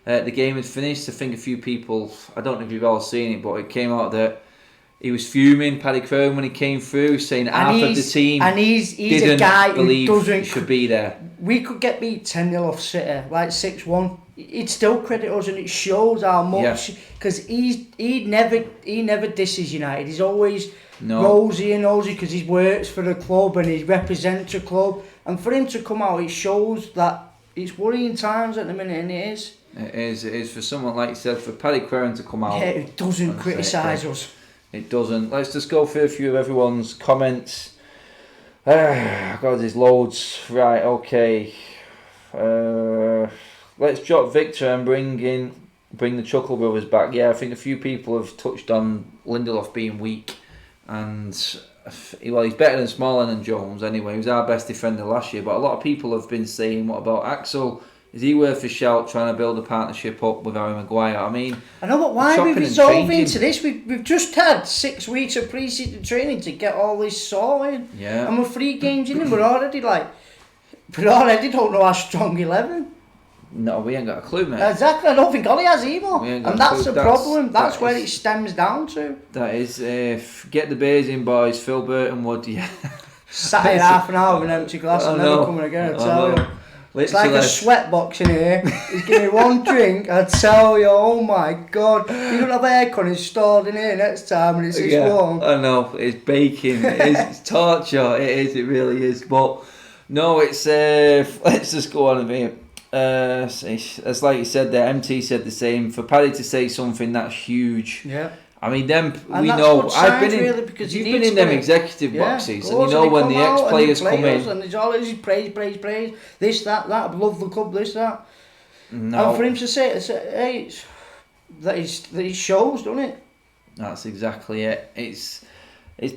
[SPEAKER 1] the game had finished. I think a few people, I don't know if you've all seen it, but it came out that he was fuming, Paddy Crowin, when he came through, saying half of the team
[SPEAKER 2] he's
[SPEAKER 1] didn't
[SPEAKER 2] a guy
[SPEAKER 1] believe
[SPEAKER 2] who doesn't
[SPEAKER 1] he should be there.
[SPEAKER 2] We could get beat 10-0 off City, like 6-1. He'd still credit us, and it shows how much, because he never disses United. He's always rosy and nosy because he works for the club and he represents the club. And for him to come out, it shows that it's worrying times at the minute, and it is.
[SPEAKER 1] It is for someone, like you said, for Paddy Crerand to come out.
[SPEAKER 2] Yeah, it doesn't criticise us.
[SPEAKER 1] It doesn't. Let's just go through a few of everyone's comments. God, there's loads. Right, okay. Let's drop Victor and bring the Chuckle Brothers back. Yeah, I think a few people have touched on Lindelof being weak, and he's better than Smalling and Jones anyway. He was our best defender last year, but a lot of people have been saying, what about Axel? Is he worth a shout, trying to build a partnership up with Harry Maguire? I mean,
[SPEAKER 2] I know, but why are we resolving to this? We've just had 6 weeks of pre-season training to get all this sorted.
[SPEAKER 1] Yeah.
[SPEAKER 2] And we're 3 games in and we already don't know our strong 11.
[SPEAKER 1] No, we ain't got a clue, mate.
[SPEAKER 2] Exactly, I don't think Ollie has either. And that's the problem. That's where it stems down to.
[SPEAKER 1] That is, get the beers in, boys. Phil Burton would, yeah.
[SPEAKER 2] Sat in half an hour with an empty glass and never coming again, I tell you. It's like a sweat box in here. He's giving me one drink, I tell you, oh my God. You don't have aircon installed in here next time and it's warm.
[SPEAKER 1] I know, it's baking, it's torture, it really is. But no, it's, let's just go on a minute. It's like you said there, MT said the same. For Paddy to say something that's huge.
[SPEAKER 2] Yeah.
[SPEAKER 1] I mean, them
[SPEAKER 2] and
[SPEAKER 1] we know.
[SPEAKER 2] I've been in. Really, because
[SPEAKER 1] you've been in them executive boxes, and you know when the ex-players come in,
[SPEAKER 2] and it's always praise. This, that. I love the club. This, that.
[SPEAKER 1] No.
[SPEAKER 2] And for him to say, hey, that it shows, doesn't it?
[SPEAKER 1] That's exactly it. It's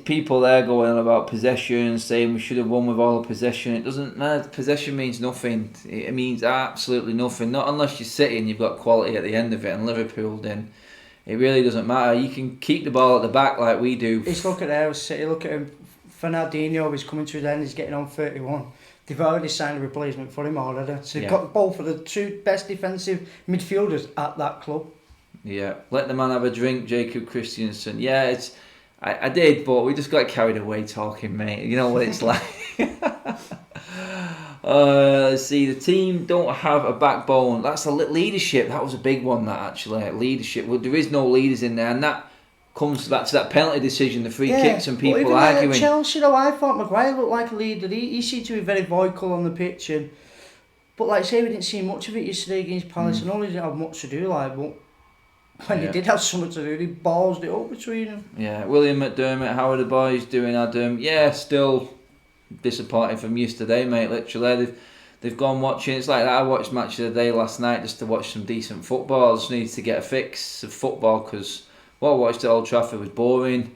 [SPEAKER 1] people there going on about possession, saying we should have won with all the possession. It doesn't. Possession means nothing. It means absolutely nothing. Not unless you're City and you've got quality at the end of it, and Liverpool then. It really doesn't matter. You can keep the ball at the back like we do.
[SPEAKER 2] Just look at there, City. Look at him. Fernandinho, he's coming to his end. He's getting on 31. They've already signed a replacement for him already. So they've got both of the 2 best defensive midfielders at that club.
[SPEAKER 1] Yeah, let the man have a drink, Jacob Christiansen. Yeah, I did, but we just got carried away talking, mate. You know what it's like. Let's see, the team don't have a backbone. That's leadership. That was a big one, that actually. Leadership. Well, there is no leaders in there, and that comes back to that penalty decision, the free kicks and people
[SPEAKER 2] even
[SPEAKER 1] arguing.
[SPEAKER 2] At Chelsea, though, I thought Maguire looked like a leader. He seemed to be very vocal on the pitch. But like I say, we didn't see much of it yesterday against Palace. I know they didn't have much to do, but when they did have something to do, they ballsed it up between them.
[SPEAKER 1] Yeah, William McDermott, how are the boys doing, Adam? Yeah, still disappointed from yesterday, mate. Literally, they've gone watching. It's like that. I watched Match of the Day last night just to watch some decent football. I just needed to get a fix of football because what I watched at Old Trafford was boring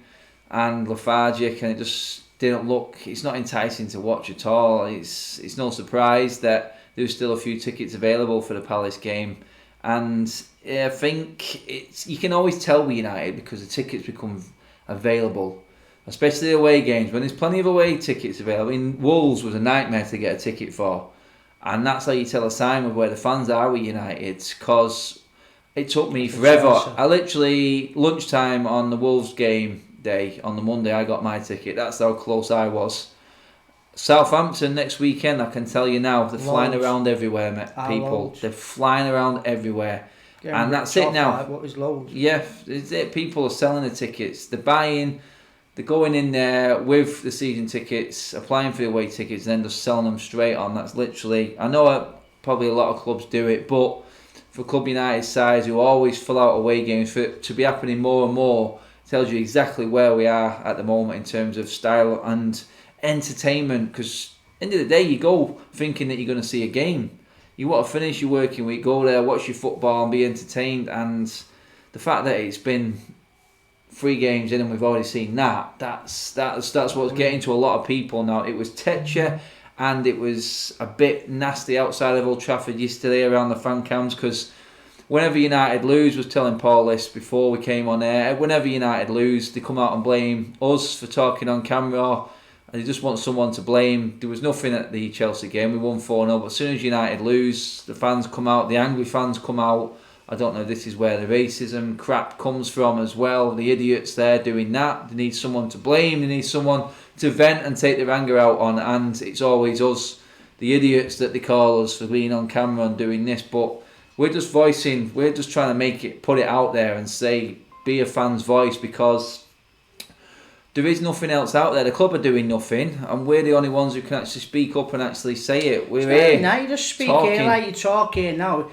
[SPEAKER 1] and lethargic, and it just didn't look. It's not enticing to watch at all. It's no surprise that there's still a few tickets available for the Palace game, and I think you can always tell with United because the tickets become available. Especially away games, when there's plenty of away tickets available. I mean, Wolves was a nightmare to get a ticket for. And that's how you tell a sign of where the fans are with United. Because it took me forever. I literally, lunchtime on the Wolves game day, on the Monday, I got my ticket. That's how close I was. Southampton next weekend, I can tell you now, they're flying around everywhere, people. They're flying around everywhere. And that's it now.
[SPEAKER 2] What is loads?
[SPEAKER 1] Yeah, it's it. People are selling the tickets. They're buying... They're going in there with the season tickets, applying for the away tickets, and then just selling them straight on. That's literally... I know probably a lot of clubs do it, but for Club United's size, who always fill out away games, for it to be happening more and more, tells you exactly where we are at the moment in terms of style and entertainment. Because at the end of the day, you go thinking that you're going to see a game. You want to finish your working week, go there, watch your football and be entertained. And the fact that it's been 3 games in and we've already seen that's what's getting to a lot of people now. It was Tetcher and it was a bit nasty outside of Old Trafford yesterday around the fan cams, because whenever United lose, was telling Paul this before we came on air, whenever United lose, they come out and blame us for talking on camera, and they just want someone to blame. There was nothing at the Chelsea game, we won 4-0, but as soon as United lose, the fans come out, the angry fans come out. I don't know if this is where the racism crap comes from as well. The idiots there doing that. They need someone to blame. They need someone to vent and take their anger out on. And it's always us, the idiots that they call us for being on camera and doing this. But we're just trying to put it out there and say, be a fan's voice, because there is nothing else out there. The club are doing nothing, and we're the only ones who can actually speak up and actually say it. We're here.
[SPEAKER 2] Now you just speak here like you talk here now.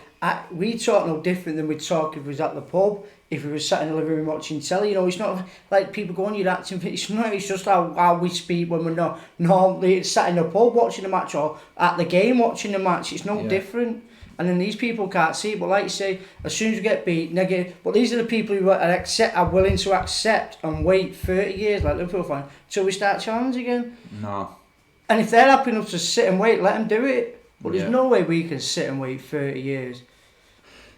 [SPEAKER 2] We talk no different than we'd talk if we was at the pub, if we were sat in the living room watching telly. You know, it's not like people going, you're acting. It's not. It's just how we speak when we're not normally sat in the pub watching the match or at the game watching the match. It's no different. And then these people can't see it. But like you say, as soon as you get beat, negative. But these are the people who are willing to accept and wait 30 years, like Liverpool fans, till we start challenging again.
[SPEAKER 1] No.
[SPEAKER 2] And if they're happy enough to sit and wait, let them do it. But there's no way we can sit and wait 30 years.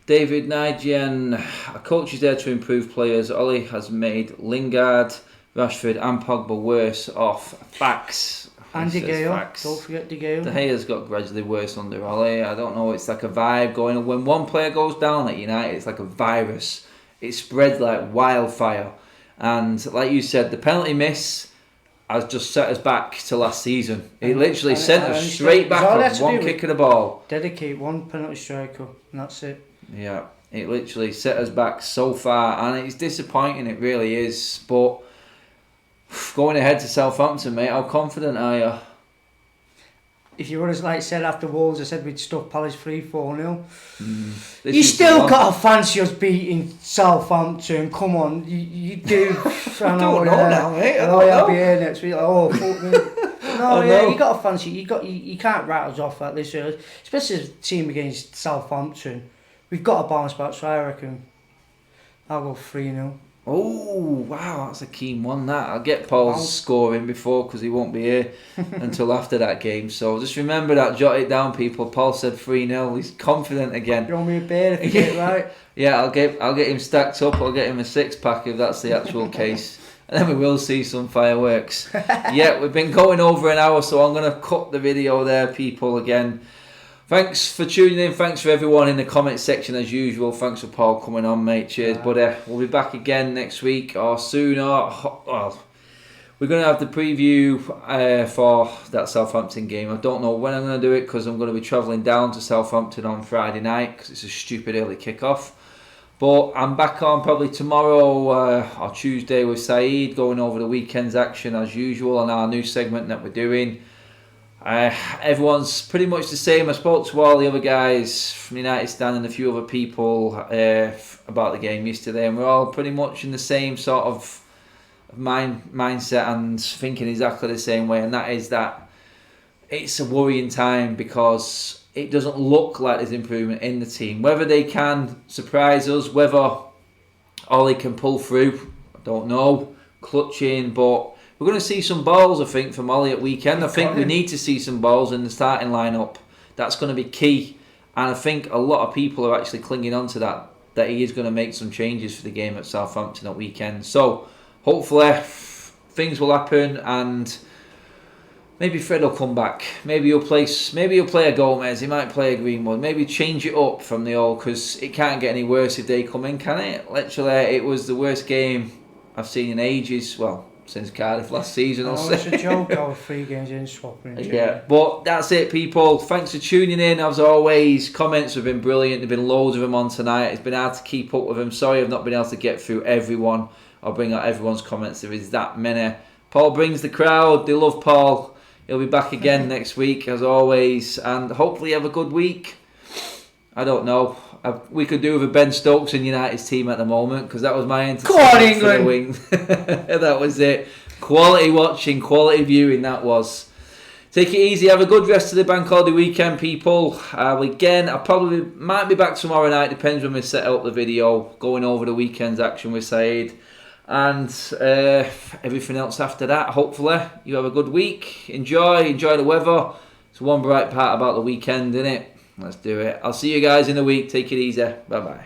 [SPEAKER 1] David Nigel, a coach is there to improve players. Ollie has made Lingard, Rashford and Pogba worse off. Facts.
[SPEAKER 2] And De Gea. Don't forget De Gea.
[SPEAKER 1] De Gea's got gradually worse under Ollie. I don't know, it's like a vibe going on. When one player goes down at United, it's like a virus. It spreads like wildfire. And like you said, the penalty miss has just set us back to last season. It literally sent us straight back on one kick of the ball.
[SPEAKER 2] Dedicate one penalty striker, and that's it.
[SPEAKER 1] Yeah, it literally set us back so far, and it's disappointing, it really is. But going ahead to Southampton, mate, how confident are you?
[SPEAKER 2] If you would have like said after Wolves, I said we'd stuff Palace 3-4-0. You still got to fancy us beating Southampton. Come on, you do.
[SPEAKER 1] I don't know now, mate. I don't know.
[SPEAKER 2] I'll be here next week. Like, oh, fuck me. No, yeah, you got to fancy. You can't write us off like this early, especially as a team against Southampton. We've got to bounce back, so I reckon I'll go 3-0.
[SPEAKER 1] Oh, wow, that's a keen one, that. I'll get Paul's scoring before, because he won't be here until after that game. So just remember that, jot it down, people. Paul said 3-0. He's confident again.
[SPEAKER 2] You want me a beer if you get it right?
[SPEAKER 1] Yeah, I'll get him stacked up. I'll get him a 6-pack if that's the actual case. And then we will see some fireworks. Yeah, we've been going over an hour, so I'm going to cut the video there, people, again. Thanks for tuning in. Thanks for everyone in the comment section as usual. Thanks for Paul coming on, mate. Cheers, buddy. We'll be back again next week or sooner. Well, we're going to have the preview for that Southampton game. I don't know when I'm going to do it, because I'm going to be travelling down to Southampton on Friday night, because it's a stupid early kickoff. But I'm back on probably tomorrow or Tuesday with Saeed, going over the weekend's action as usual on our new segment that we're doing. Everyone's pretty much the same. I spoke to all the other guys from United Stand and a few other people about the game yesterday, and we're all pretty much in the same sort of mindset and thinking exactly the same way, and that is that it's a worrying time, because it doesn't look like there's improvement in the team. Whether they can surprise us, whether Ollie can pull through, I don't know, clutching, but we're going to see some balls, I think, from Ollie at weekend. I think we need to see some balls in the starting lineup. That's going to be key. And I think a lot of people are actually clinging on to that he is going to make some changes for the game at Southampton at weekend. So, hopefully, things will happen, and maybe Fred will come back. Maybe he'll play a Gomez. He might play a Greenwood. Maybe change it up from the old, because it can't get any worse if they come in, can it? Literally, it was the worst game I've seen in ages. Well, since Cardiff last season, I'll say.
[SPEAKER 2] It's a joke. I was 3 games in swapping.
[SPEAKER 1] Yeah, but that's it, people. Thanks for tuning in. As always, comments have been brilliant. There have been loads of them on tonight. It's been hard to keep up with them. Sorry I've not been able to get through everyone or bring out everyone's comments. There is that many. Paul brings the crowd. They love Paul. He'll be back again next week, as always. And hopefully have a good week. I don't know. We could do with a Ben Stokes in United's team at the moment, because that was my entertainment.
[SPEAKER 2] Come on, England!
[SPEAKER 1] That was it. Quality watching, quality viewing, that was. Take it easy. Have a good rest of the bank holiday weekend, people. Again, I probably might be back tomorrow night. Depends when we set up the video, going over the weekend's action with Saeed. And everything else after that. Hopefully, you have a good week. Enjoy the weather. It's one bright part about the weekend, isn't it? Let's do it. I'll see you guys in a week. Take it easy. Bye-bye.